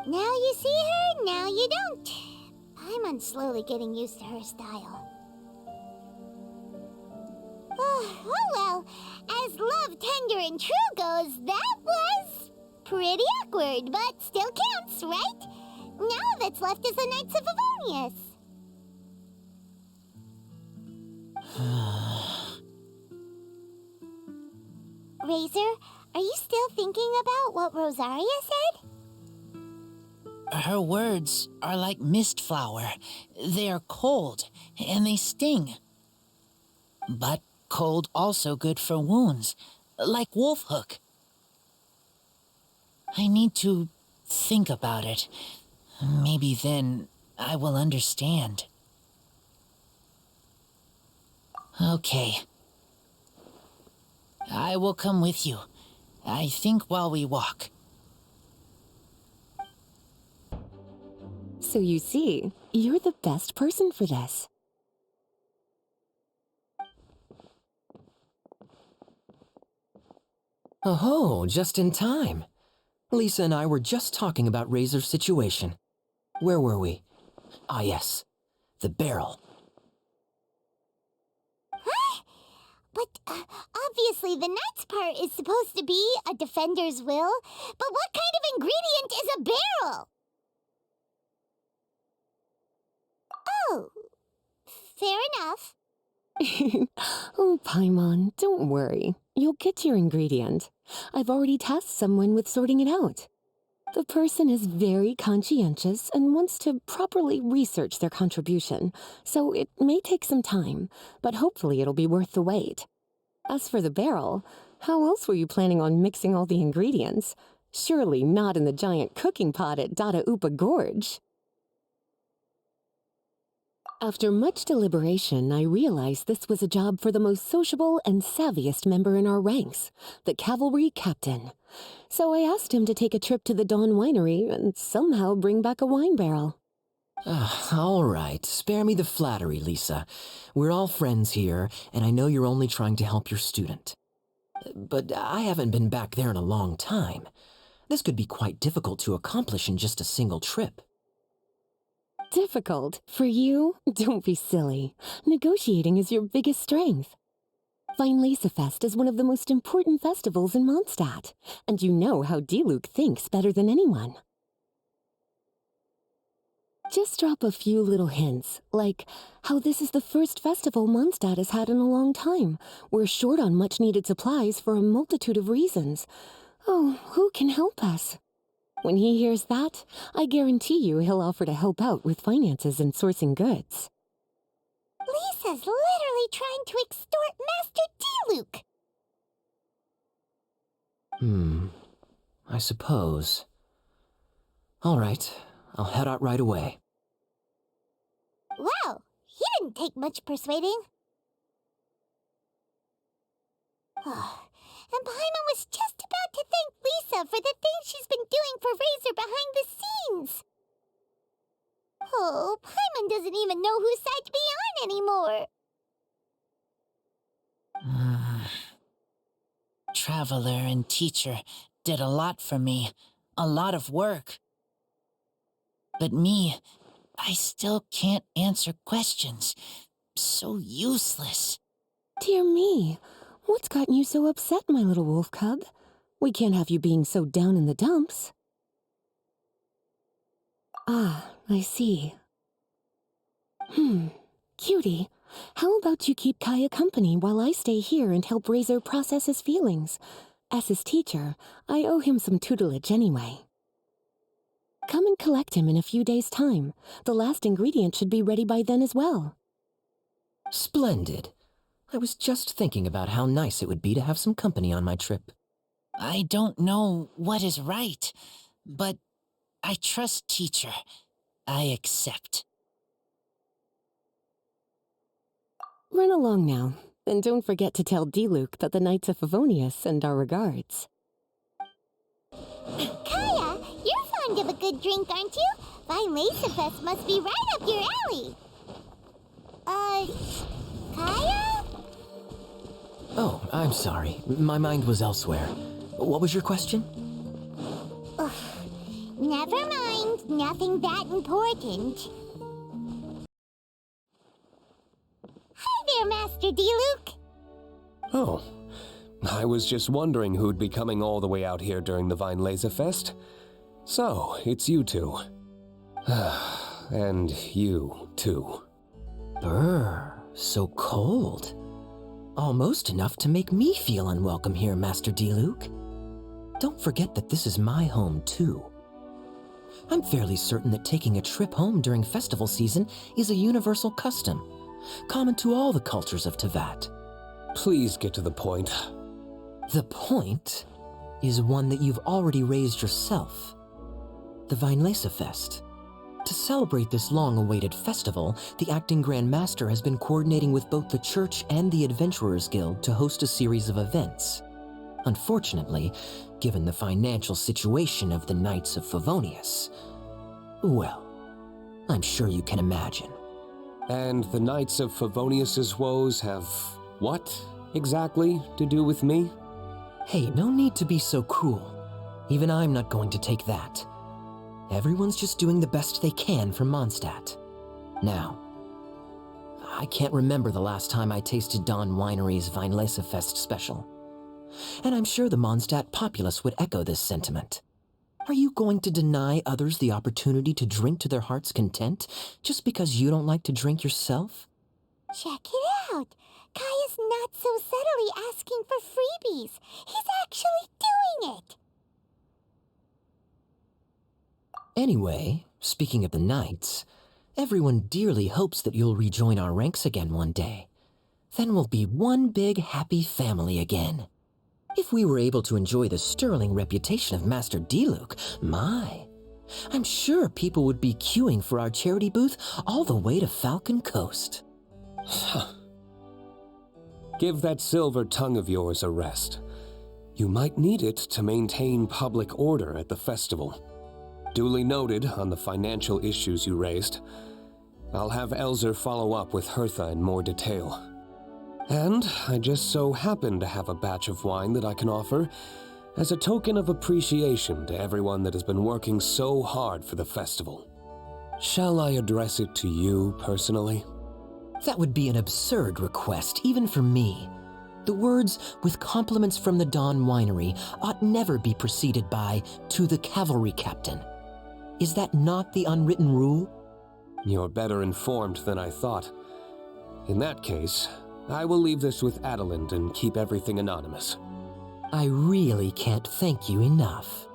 Now you see her, now you don't. Paimon's slowly getting used to her style. Oh well, as love, tender, and true goes, that was pretty awkward, but still counts, right? Now that's left is the Knights of Favonius. Razor, are you still thinking about what Rosaria said? Her words are like mist flower. They are cold, and they sting. But cold also good for wounds, like wolf hook. I need to think about it. Maybe then I will understand. Okay. I will come with you. I think while we walk. So you see, you're the best person for this. Oh, just in time. Lisa and I were just talking about Razor's situation. Where were we? Ah, yes. The barrel. Huh? But obviously the knight's part is supposed to be a defender's will. But what kind of ingredient is a barrel? Oh, fair enough. Oh, Paimon, don't worry. You'll get your ingredient. I've already tasked someone with sorting it out. The person is very conscientious and wants to properly research their contribution, so it may take some time, but hopefully it'll be worth the wait. As for the barrel, how else were you planning on mixing all the ingredients? Surely not in the giant cooking pot at Dada Upa Gorge. After much deliberation, I realized this was a job for the most sociable and savviest member in our ranks, the cavalry captain. So I asked him to take a trip to the Dawn Winery and somehow bring back a wine barrel. All right, spare me the flattery, Lisa. We're all friends here, and I know you're only trying to help your student. But I haven't been back there in a long time. This could be quite difficult to accomplish in just a single trip. Difficult? For you? Don't be silly. Negotiating is your biggest strength. Vinelacefest is one of the most important festivals in Mondstadt, and you know how D-Luke thinks better than anyone. Just drop a few little hints, like how this is the first festival Mondstadt has had in a long time. We're short on much-needed supplies for a multitude of reasons. Oh, who can help us? When he hears that, I guarantee you he'll offer to help out with finances and sourcing goods. Lisa's literally trying to extort Master D-Luke. I suppose. All right, I'll head out right away. Well, he didn't take much persuading. And Paimon was just about to thank Lisa for the things she's been doing for Razor behind the scenes. Oh, Paimon doesn't even know whose side to be on anymore. Traveler and teacher did a lot for me, a lot of work. But me, I still can't answer questions. So useless. Dear me, what's gotten you so upset, my little wolf cub? We can't have you being so down in the dumps. Ah, I see. Cutie, how about you keep Kaya company while I stay here and help Razor process his feelings? As his teacher, I owe him some tutelage anyway. Come and collect him in a few days' time. The last ingredient should be ready by then as well. Splendid. I was just thinking about how nice it would be to have some company on my trip. I don't know what is right, but I trust teacher. I accept. Run along now, and don't forget to tell D-Luke that the Knights of Favonius send our regards. Kaya, you're fond of a good drink, aren't you? Vinelacefest must be right up your alley. Kaya? Oh, I'm sorry. My mind was elsewhere. What was your question? Ugh, never mind. Nothing that important. Hi there, Master D-Luke. Oh, I was just wondering who'd be coming all the way out here during the Vinelacefest. So, it's you two. And you, too. Brr, so cold. Almost enough to make me feel unwelcome here, Master D-Luke. Don't forget that this is my home, too. I'm fairly certain that taking a trip home during festival season is a universal custom, common to all the cultures of Teyvat. Please get to the point. The point is one that you've already raised yourself. The Vinelacefest. To celebrate this long-awaited festival, the Acting Grand Master has been coordinating with both the Church and the Adventurers Guild to host a series of events. Unfortunately, given the financial situation of the Knights of Favonius, well, I'm sure you can imagine. And the Knights of Favonius's woes have what, exactly, to do with me? Hey, no need to be so cruel. Even I'm not going to take that. Everyone's just doing the best they can for Mondstadt. Now, I can't remember the last time I tasted Dawn Winery's Vinelacefest special. And I'm sure the Mondstadt populace would echo this sentiment. Are you going to deny others the opportunity to drink to their heart's content just because you don't like to drink yourself? Check it out. Kaya's not so subtly asking for freebies. He's actually doing it. Anyway, speaking of the Knights, everyone dearly hopes that you'll rejoin our ranks again one day. Then we'll be one big happy family again. If we were able to enjoy the sterling reputation of Master Diluc, my, I'm sure people would be queuing for our charity booth all the way to Falcon Coast. Give that silver tongue of yours a rest. You might need it to maintain public order at the festival. Duly noted on the financial issues you raised. I'll have Elzer follow up with Hertha in more detail. And I just so happen to have a batch of wine that I can offer as a token of appreciation to everyone that has been working so hard for the festival. Shall I address it to you personally? That would be an absurd request, even for me. The words, with compliments from the Dawn Winery, ought never be preceded by, to the cavalry captain. Is that not the unwritten rule? You're better informed than I thought. In that case, I will leave this with Adelind and keep everything anonymous. I really can't thank you enough.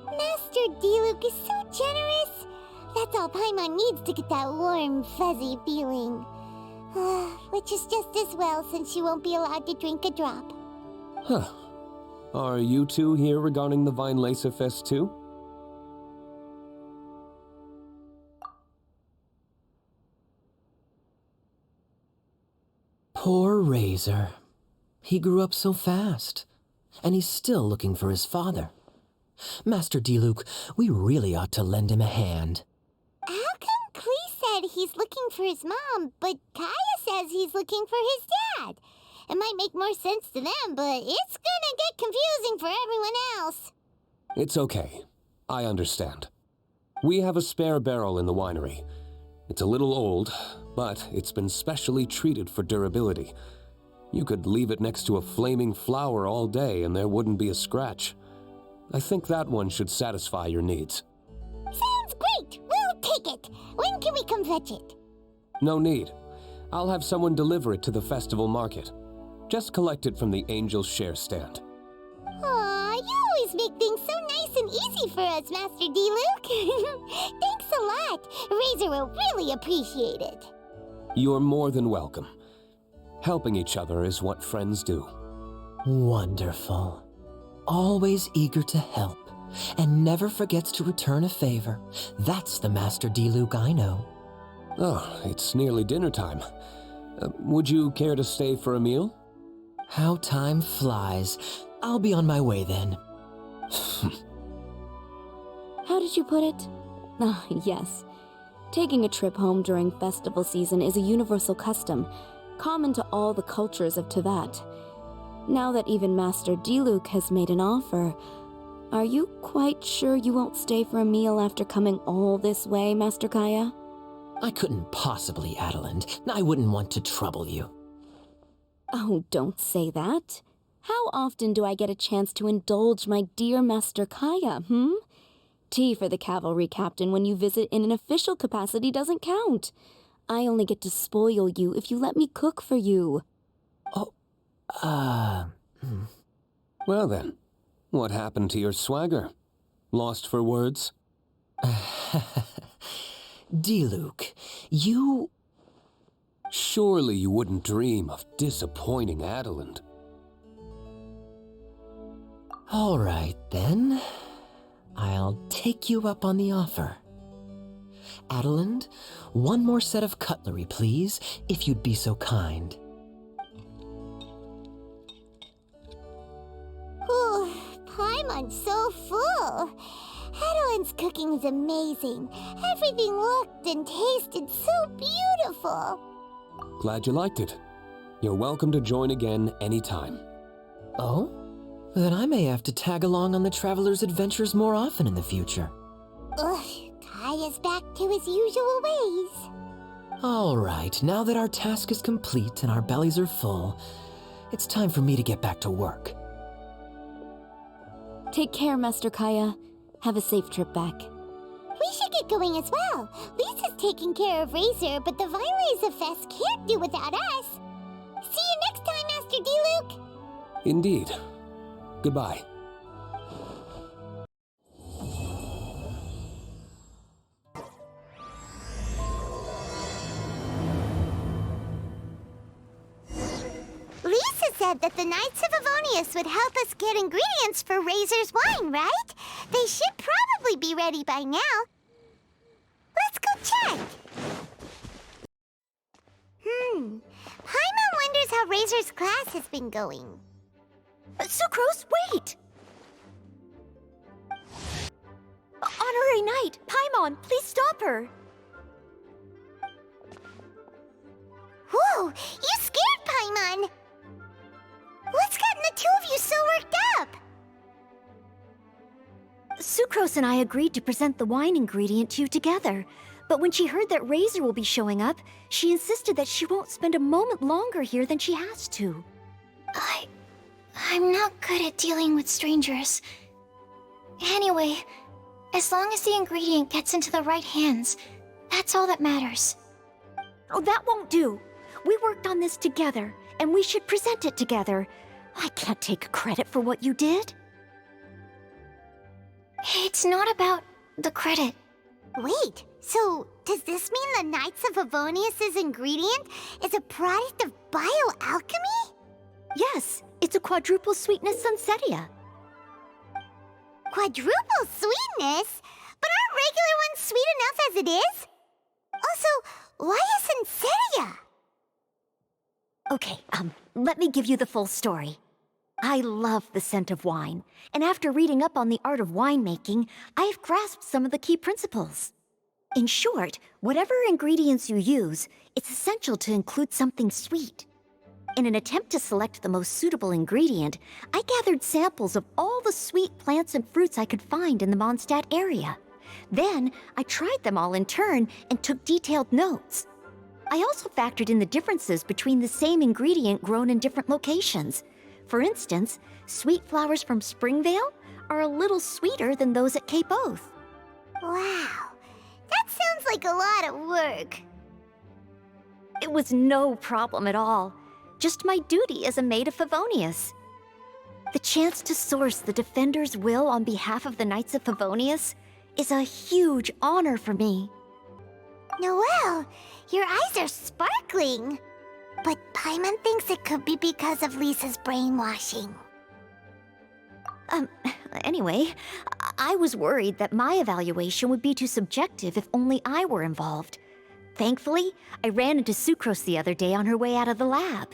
Master Diluc is so generous. That's all Paimon needs to get that warm, fuzzy feeling. Which is just as well since she won't be allowed to drink a drop. Huh. Are you two here regarding the Vine Laser Fest too? Poor Razor. He grew up so fast, and he's still looking for his father. Master Diluc, we really ought to lend him a hand. How come Klee said he's looking for his mom, but Kaya says he's looking for his dad? It might make more sense to them, but it's gonna get confusing for everyone else. It's okay. I understand. We have a spare barrel in the winery. It's a little old, but it's been specially treated for durability. You could leave it next to a flaming flower all day and there wouldn't be a scratch. I think that one should satisfy your needs. Sounds great! We'll take it! When can we come fetch it? No need. I'll have someone deliver it to the festival market. Just collect it from the Angel's Share stand. Aw, you always make things so nice and easy for us, Master Diluc. Thanks a lot. Razor will really appreciate it. You're more than welcome. Helping each other is what friends do. Wonderful. Always eager to help, and never forgets to return a favor. That's the Master Diluc I know. Oh, it's nearly dinner time. Would you care to stay for a meal? How time flies. I'll be on my way then. How did you put it? Ah, yes. Taking a trip home during festival season is a universal custom, common to all the cultures of Teyvat. Now that even Master Diluc has made an offer, are you quite sure you won't stay for a meal after coming all this way, Master Kaya? I couldn't possibly, Adelind. I wouldn't want to trouble you. Oh, don't say that. How often do I get a chance to indulge my dear Master Kaya, Tea for the cavalry captain when you visit in an official capacity doesn't count. I only get to spoil you if you let me cook for you. Well then, what happened to your swagger? Lost for words? Diluc, you... Surely you wouldn't dream of disappointing Adelind. All right, then. I'll take you up on the offer. Adelind, one more set of cutlery, please, if you'd be so kind. Ooh, Paimon's so full. Adelind's cooking is amazing. Everything looked and tasted so beautiful. Glad you liked it. You're welcome to join again anytime. Oh? Then I may have to tag along on the Traveler's adventures more often in the future. Ugh, Kaya's back to his usual ways. All right, now that our task is complete and our bellies are full, it's time for me to get back to work. Take care, Master Kaya. Have a safe trip back. We should get going as well. Lisa's taking care of Razor, but the Vine Laser Fest can't do without us. See you next time, Master Diluc. Indeed. Goodbye. said that the Knights of Favonius would help us get ingredients for Razor's wine, right? They should probably be ready by now. Let's go check. Paimon wonders how Razor's class has been going. Sucrose, wait! Honorary Knight, Paimon, please stop her! Whoa, you scared Paimon! What's gotten the two of you so worked up? Sucrose and I agreed to present the wine ingredient to you together, but when she heard that Razor will be showing up, she insisted that she won't spend a moment longer here than she has to. I'm not good at dealing with strangers. Anyway, as long as the ingredient gets into the right hands, that's all that matters. Oh, that won't do. We worked on this together, and we should present it together. I can't take credit for what you did. It's not about the credit. Wait, so does this mean the Knights of Favonius' ingredient is a product of bioalchemy? Yes, it's a quadruple sweetness sunsetia. Quadruple sweetness? But aren't regular ones sweet enough as it is? Also, why a sunsetia? Okay, let me give you the full story. I love the scent of wine, and after reading up on the art of winemaking, I have grasped some of the key principles. In short, whatever ingredients you use, it's essential to include something sweet. In an attempt to select the most suitable ingredient, I gathered samples of all the sweet plants and fruits I could find in the Mondstadt area. Then, I tried them all in turn and took detailed notes. I also factored in the differences between the same ingredient grown in different locations. For instance, sweet flowers from Springvale are a little sweeter than those at Cape Oath. Wow, that sounds like a lot of work. It was no problem at all. Just my duty as a maid of Favonius. The chance to source the Defender's will on behalf of the Knights of Favonius is a huge honor for me. Noelle, your eyes are sparkling. But Paimon thinks it could be because of Lisa's brainwashing. Anyway, I was worried that my evaluation would be too subjective if only I were involved. Thankfully, I ran into Sucrose the other day on her way out of the lab.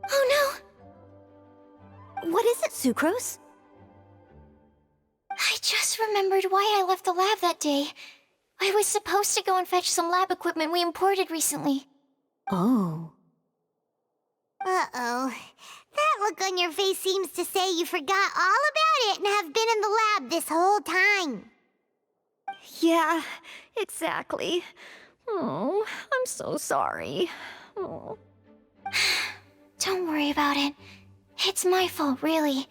Oh no! What is it, Sucrose? I just remembered why I left the lab that day. I was supposed to go and fetch some lab equipment we imported recently. Oh. Uh-oh. That look on your face seems to say you forgot all about it and have been in the lab this whole time. Yeah, exactly. Oh, I'm so sorry. Oh. Don't worry about it. It's my fault, really.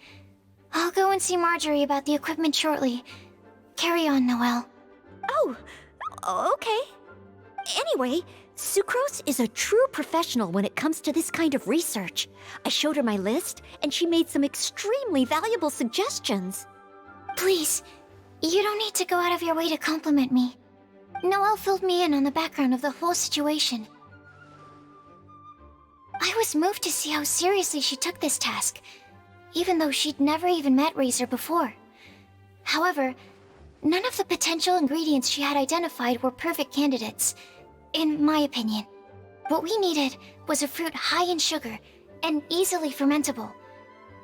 I'll go and see Marjorie about the equipment shortly. Carry on, Noelle. Oh, okay. Anyway, Sucrose is a true professional when it comes to this kind of research. I showed her my list, and she made some extremely valuable suggestions. Please, you don't need to go out of your way to compliment me. Noelle filled me in on the background of the whole situation. I was moved to see how seriously she took this task, even though she'd never even met Razor before. However, none of the potential ingredients she had identified were perfect candidates, in my opinion. What we needed was a fruit high in sugar and easily fermentable.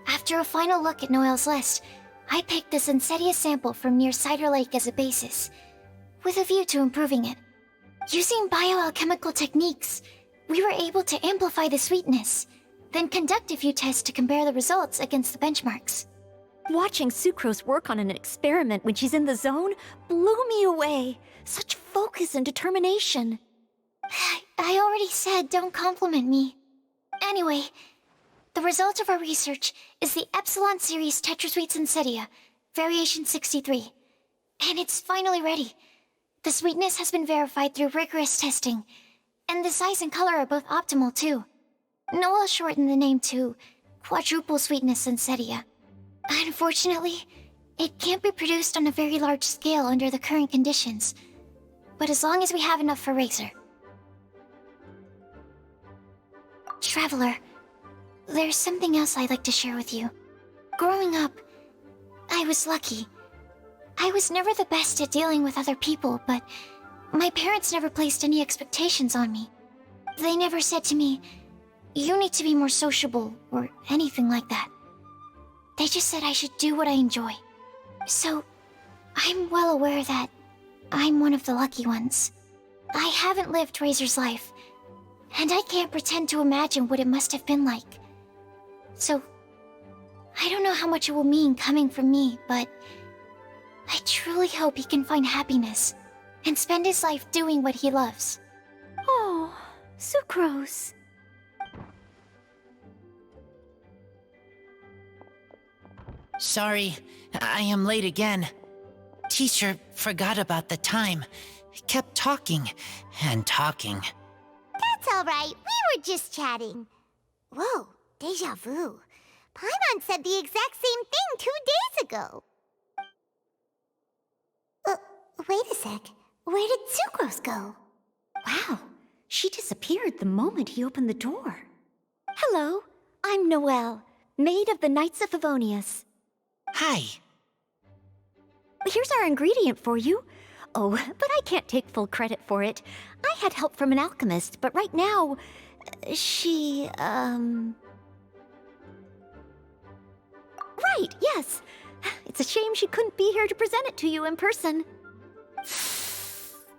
After a final look at Noelle's list, I picked the Sunsetia sample from near Cider Lake as a basis, with a view to improving it. Using bioalchemical techniques, we were able to amplify the sweetness, then conduct a few tests to compare the results against the benchmarks. Watching Sucrose work on an experiment when she's in the zone blew me away. Such focus and determination. I already said don't compliment me. Anyway, the result of our research is the Epsilon Series Tetrasweet Sunsetia, Variation 63. And it's finally ready. The sweetness has been verified through rigorous testing, and the size and color are both optimal too. Noelle shortened the name to Quadruple Sweetness Sunsetia. Unfortunately, it can't be produced on a very large scale under the current conditions, but as long as we have enough for Razor. Traveler, there's something else I'd like to share with you. Growing up, I was lucky. I was never the best at dealing with other people, but my parents never placed any expectations on me. They never said to me, "You need to be more sociable," or anything like that. They just said I should do what I enjoy. So, I'm well aware that I'm one of the lucky ones. I haven't lived Razor's life, and I can't pretend to imagine what it must have been like. So, I don't know how much it will mean coming from me, but I truly hope he can find happiness and spend his life doing what he loves. Oh, Sucrose. Sorry, I am late again. Teacher forgot about the time. Kept talking and talking. That's all right. We were just chatting. Whoa, deja vu. Paimon said the exact same thing 2 days ago. Wait a sec. Where did Sucrose go? Wow, she disappeared the moment he opened the door. Hello, I'm Noelle, maid of the Knights of Favonius. Hi. Here's our ingredient for you. Oh, but I can't take full credit for it. I had help from an alchemist, but right now, she, Right, yes. It's a shame she couldn't be here to present it to you in person.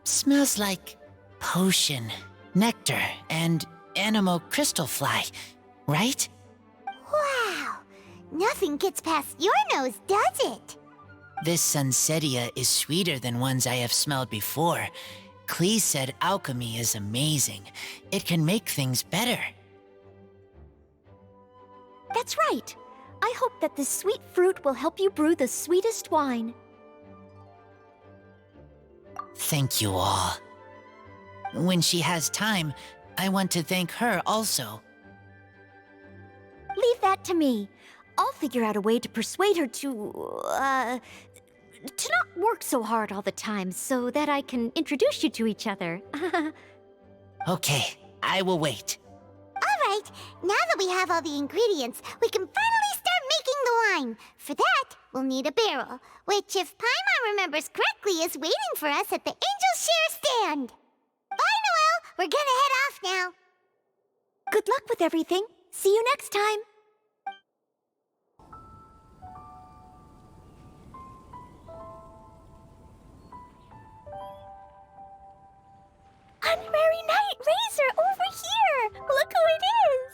Smells like potion, nectar, and animal crystal fly, right? Wow! Nothing gets past your nose, does it? This Sunsetia is sweeter than ones I have smelled before. Klee said alchemy is amazing. It can make things better. That's right. I hope that this sweet fruit will help you brew the sweetest wine. Thank you all. When she has time, I want to thank her also. Leave that to me. I'll figure out a way to persuade her to not work so hard all the time so that I can introduce you to each other. Okay, I will wait. All right, now that we have all the ingredients, we can finally start making the wine. For that, we'll need a barrel, which, if Paimon remembers correctly, is waiting for us at the Angel Share stand. Bye, Noelle. We're gonna head off now. Good luck with everything. See you next time. Honorary Knight Razor over here! Look who it is!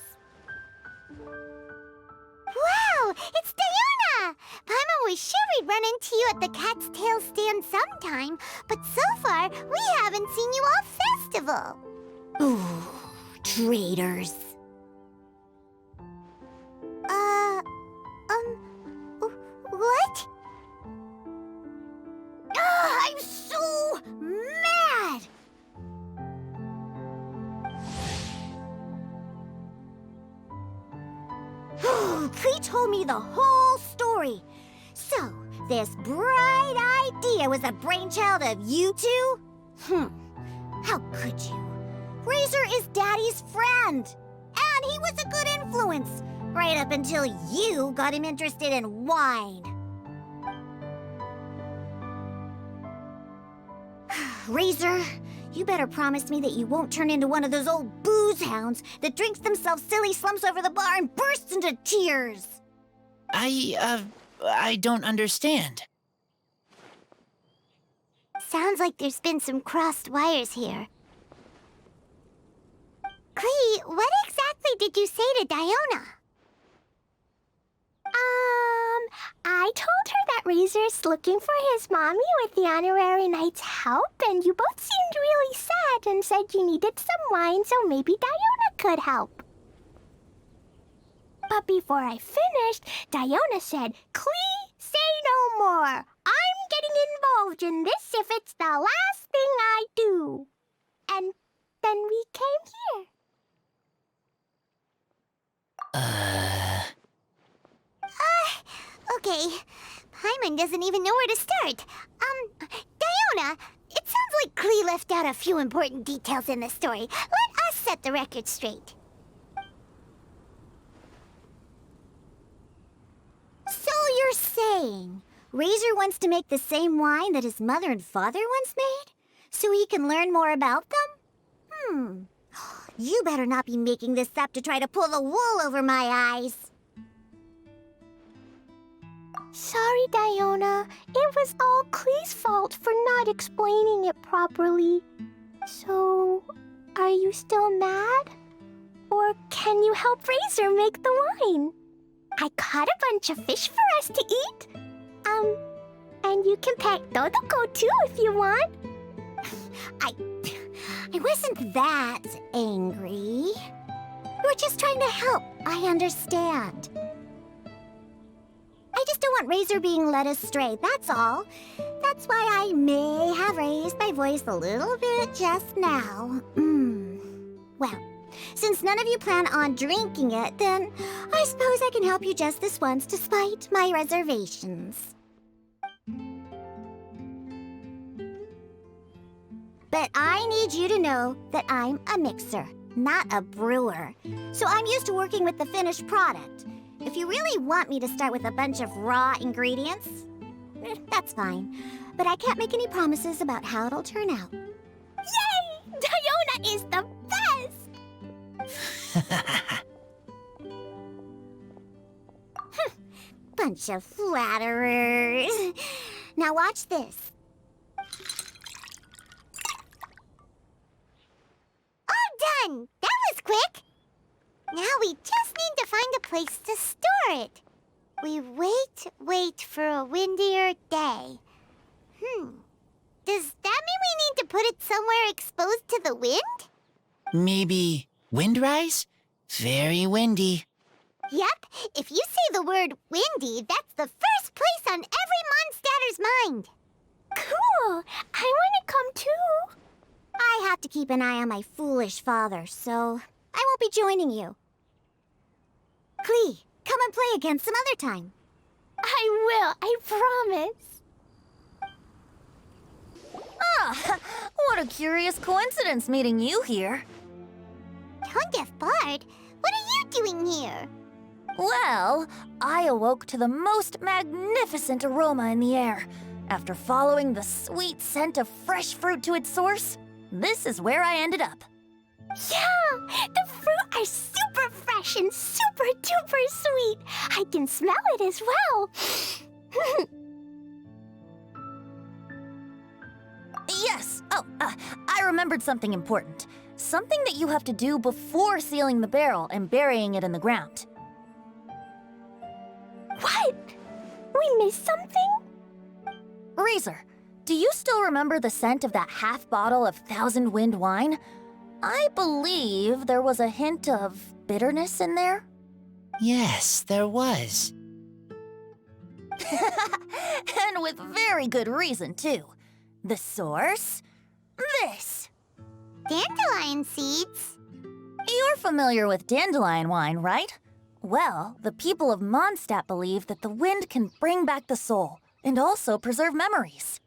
Wow, it's Diona! Paimon was sure we'd run into you at the Cat's Tail stand sometime, but so far, we haven't seen you all festival. Ooh, traitors. What? I'm so mad! Klee told me the whole story. So, this bright idea was the brainchild of you two? How could you? Razor is Daddy's friend. And he was a good influence. Right up until you got him interested in wine. Razor, you better promise me that you won't turn into one of those old booze hounds that drinks themselves silly, slumps over the bar, and bursts into tears. I don't understand. Sounds like there's been some crossed wires here. Klee, what exactly did you say to Diona? I told her that Razor's looking for his mommy with the Honorary Knight's help, and you both seemed really sad and said you needed some wine, so maybe Diona could help. But before I finished, Diona said, "Klee, say no more. I'm getting involved in this if it's the last thing I do." And then we came here. Okay. Paimon doesn't even know where to start. Diona, it sounds like Klee left out a few important details in the story. Let us set the record straight. saying Razor wants to make the same wine that his mother and father once made? So he can learn more about them? You better not be making this up to try to pull the wool over my eyes. Sorry, Diona. It was all Klee's fault for not explaining it properly. So, are you still mad? Or can you help Razor make the wine? I caught a bunch of fish for us to eat. And you can pet Dodoko too if you want. I wasn't that angry. We're just trying to help. I understand. I just don't want Razor being led astray, that's all. That's why I may have raised my voice a little bit just now. Well, since none of you plan on drinking it, then I suppose I can help you just this once despite my reservations. But I need you to know that I'm a mixer, not a brewer. So I'm used to working with the finished product. If you really want me to start with a bunch of raw ingredients, that's fine. But I can't make any promises about how it'll turn out. Yay! Diona is the best! Bunch of flatterers. Now watch this. All done! That was quick! Now we just need to find a place to store it. We wait for a windier day. Does that mean we need to put it somewhere exposed to the wind? Maybe windrise? Very windy. Yep, if you say the word windy, that's the first place on every Mondstatter's mind. Cool! I want to come too. I have to keep an eye on my foolish father, so I won't be joining you. Klee, come and play again some other time. I will, I promise. What a curious coincidence meeting you here. Tone-deaf Bard, what are you doing here? Well, I awoke to the most magnificent aroma in the air. After following the sweet scent of fresh fruit to its source, this is where I ended up. Yeah! The fruit are super fresh and super duper sweet. I can smell it as well. Yes! I remembered something important. Something that you have to do before sealing the barrel and burying it in the ground. What? We missed something? Razor, do you still remember the scent of that half bottle of Thousand Wind wine? I believe there was a hint of bitterness in there. Yes, there was. And with very good reason, too. The source? This. Dandelion seeds? You're familiar with dandelion wine, right? Well, the people of Mondstadt believe that the wind can bring back the soul and also preserve memories.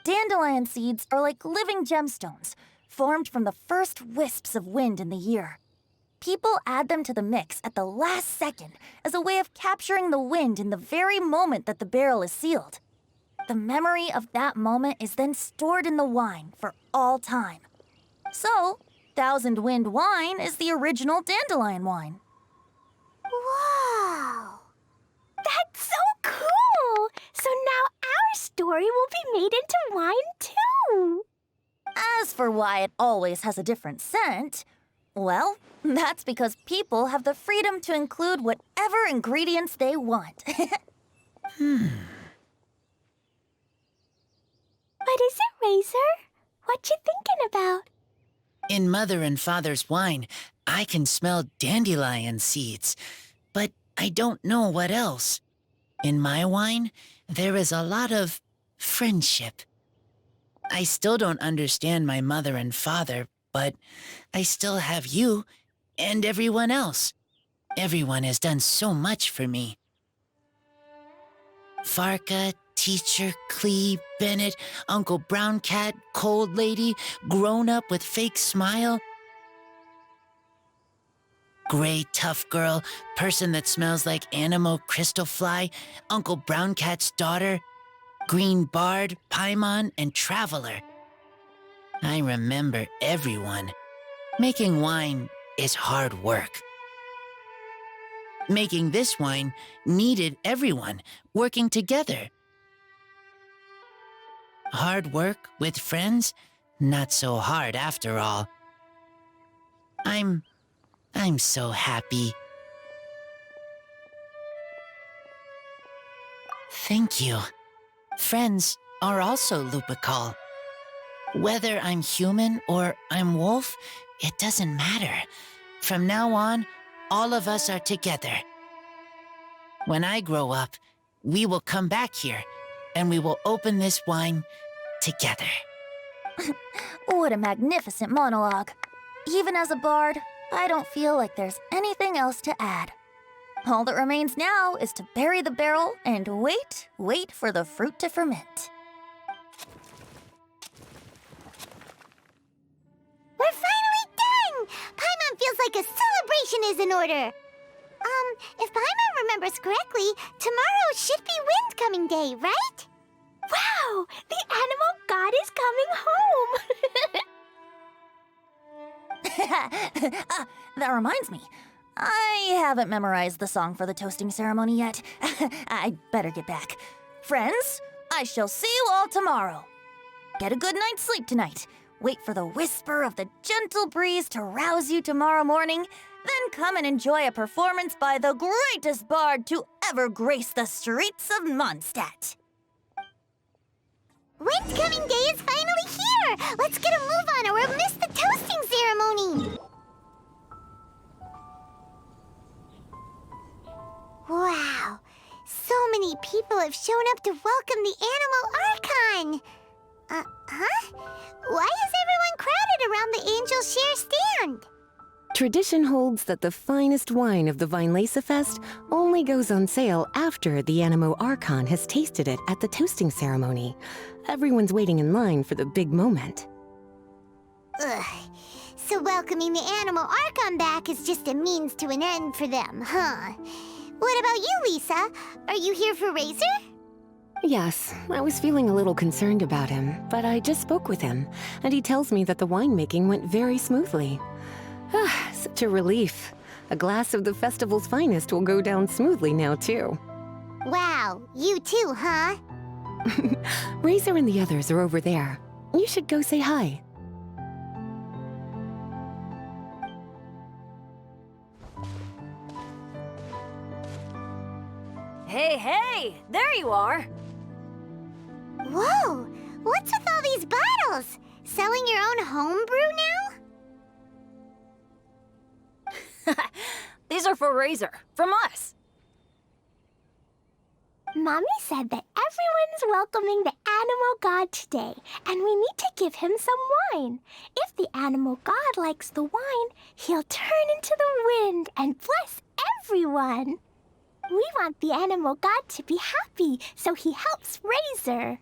Dandelion seeds are like living gemstones, formed from the first wisps of wind in the year. People add them to the mix at the last second as a way of capturing the wind in the very moment that the barrel is sealed. The memory of that moment is then stored in the wine for all time. So, Thousand Wind wine is the original dandelion wine. Wow! That's so cool! So now our story will be made into wine too! As for why it always has a different scent, well, that's because people have the freedom to include whatever ingredients they want. What is it, Razor? What you thinking about? In Mother and Father's wine, I can smell dandelion seeds, but I don't know what else. In my wine, there is a lot of friendship. I still don't understand my mother and father, but I still have you and everyone else. Everyone has done so much for me. Varka, Teacher, Klee, Bennett, Uncle Brown Cat, Cold Lady, Grown Up with Fake Smile. Gray tough girl, person that smells like Animo Crystal Fly, Uncle Brown Cat's daughter, Green Bard, Paimon, and Traveler. I remember everyone. Making wine is hard work. Making this wine needed everyone working together. Hard work with friends? Not so hard after all. I'm so happy. Thank you. Friends are also Lupical. Whether I'm human or I'm wolf, it doesn't matter. From now on, all of us are together. When I grow up, we will come back here, and we will open this wine together. What a magnificent monologue. Even as a bard, I don't feel like there's anything else to add. All that remains now is to bury the barrel and wait for the fruit to ferment. We're finally done! Paimon feels like a celebration is in order. If Paimon remembers correctly, tomorrow should be Wind-Coming Day, right? Wow! The animal god is coming home! That reminds me. I haven't memorized the song for the toasting ceremony yet. I'd better get back. Friends, I shall see you all tomorrow. Get a good night's sleep tonight. Wait for the whisper of the gentle breeze to rouse you tomorrow morning. Then come and enjoy a performance by the greatest bard to ever grace the streets of Mondstadt. Wind-Coming Day is finally here! Let's get a move on or we'll miss the toasting ceremony! Wow! So many people have shown up to welcome the Animal Archon! Why is everyone crowded around the Angel Share stand? Tradition holds that the finest wine of the Vinelasa Fest only goes on sale after the Animo Archon has tasted it at the toasting ceremony. Everyone's waiting in line for the big moment. Ugh. So welcoming the Animal Archon back is just a means to an end for them, huh? What about you, Lisa? Are you here for Razor? Yes, I was feeling a little concerned about him, but I just spoke with him, and he tells me that the winemaking went very smoothly. Such a relief. A glass of the festival's finest will go down smoothly now, too. Wow, you too, huh? Razor and the others are over there. You should go say hi. Hey, there you are. Whoa, what's with all these bottles? Selling your own homebrew now? These are for Razor, from us. Mommy said that everyone's welcoming the animal god today, and we need to give him some wine. If the animal god likes the wine, he'll turn into the wind and bless everyone. We want the animal god to be happy, so he helps Razor.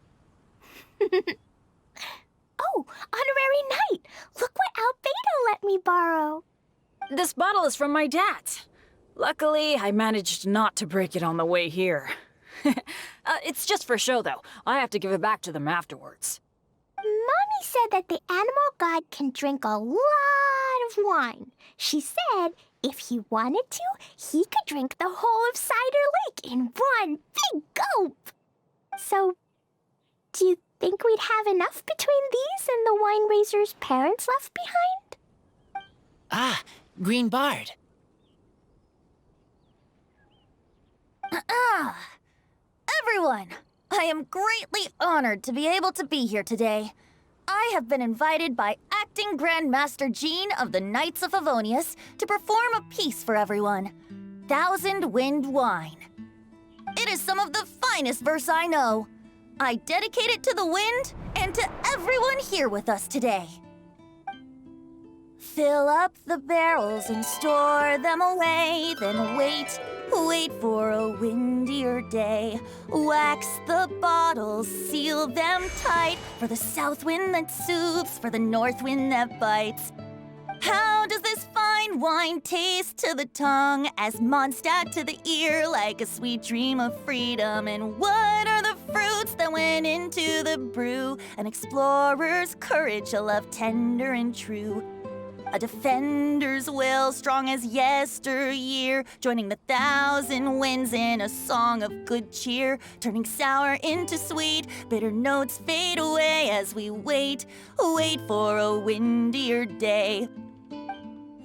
Oh, honorary knight! Look what Albedo let me borrow. This bottle is from my dad's. Luckily, I managed not to break it on the way here. It's just for show, though. I have to give it back to them afterwards. Mommy said that the animal god can drink a lot of wine. She said if he wanted to, he could drink the whole of Cider Lake in one big gulp. So, do you think we'd have enough between these and the wine raiser's parents left behind? Ah, Green Bard. Everyone, I am greatly honored to be able to be here today. I have been invited by Acting Grand Master Jean of the Knights of Favonius to perform a piece for everyone, Thousand Wind Wine. It is some of the finest verse I know. I dedicate it to the wind and to everyone here with us today. Fill up the barrels and store them away, then wait for a windier day. Wax the bottles, seal them tight, for the south wind that soothes, for the north wind that bites. How does this fine wine tastes to the tongue, as Mondstadt to the ear, like a sweet dream of freedom. And what are the fruits that went into the brew? An explorer's courage, a love tender and true. A defender's will, strong as yesteryear, joining the thousand winds in a song of good cheer, turning sour into sweet, bitter notes fade away as we wait for a windier day.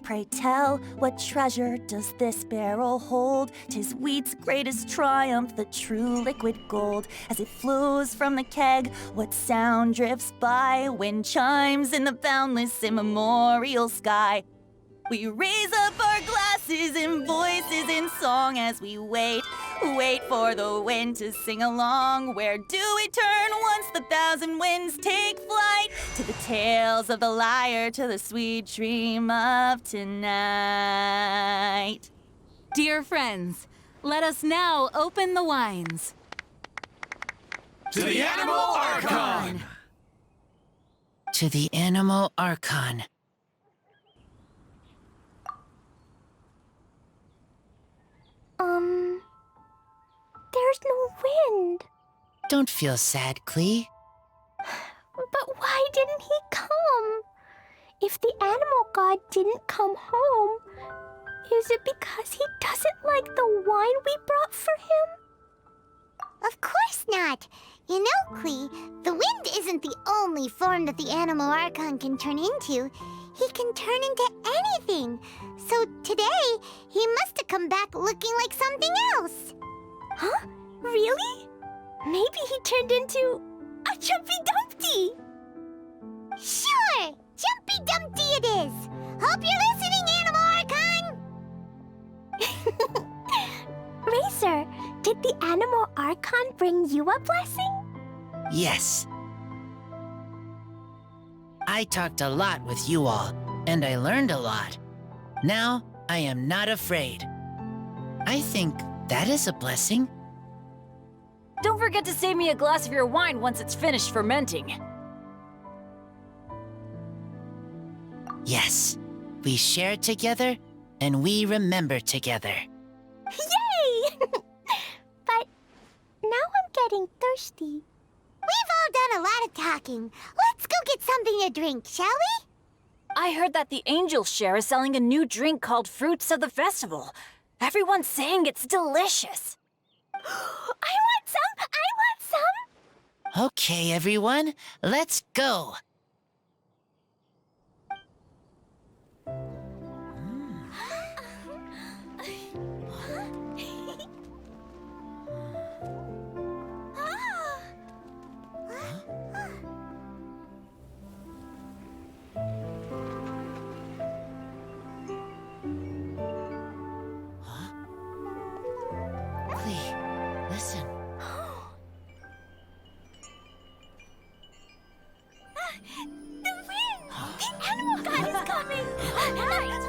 Pray tell, what treasure does this barrel hold? 'Tis wheat's greatest triumph, the true liquid gold. As it flows from the keg, what sound drifts by? Wind chimes in the boundless immemorial sky. We raise up our glasses and voices in song as we wait for the wind to sing along. Where do we turn once the thousand winds take flight? To the tales of the lyre, to the sweet dream of tonight. Dear friends, let us now open the wines. To the Animal Archon! To the Animal Archon. There's no wind. Don't feel sad, Klee. But why didn't he come? If the animal god didn't come home, is it because he doesn't like the wine we brought for him? Of course not. You know, Klee, the wind isn't the only form that the Animal Archon can turn into. He can turn into anything. So today, he must have come back looking like something else. Huh? Really? Maybe he turned into a Jumpy Dumpty. Sure! Jumpy Dumpty it is! Hope you're listening, Animal Archon! Racer, did the Animal Archon bring you a blessing? Yes. I talked a lot with you all, and I learned a lot. Now, I am not afraid. I think that is a blessing. Don't forget to save me a glass of your wine once it's finished fermenting. Yes, we share together, and we remember together. Yay! But now I'm getting thirsty. We've all done a lot of talking. Let's go get something to drink, shall we? I heard that the Angel Share is selling a new drink called Fruits of the Festival. Everyone's saying it's delicious. I want some! I want some! Okay, everyone, let's go. Listen. The wind! The animal god is coming! Right!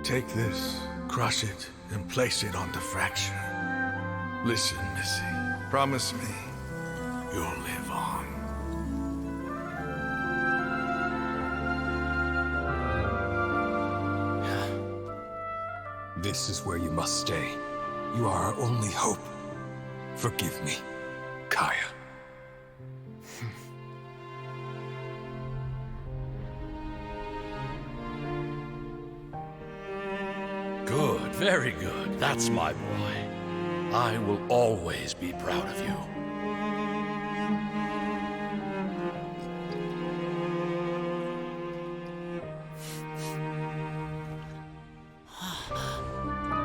Take this, crush it, and place it on the fracture. Listen, Missy, promise me you'll live on. This is where you must stay. You are our only hope. Forgive me, Kaya. Good, very good. That's my boy. I will always be proud of you.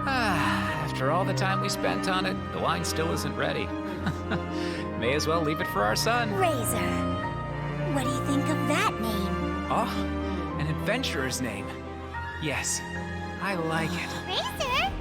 After all the time we spent on it, the wine still isn't ready. May as well leave it for our son. Razor. What do you think of that name? Oh, an adventurer's name. Yes, I like it. Razor?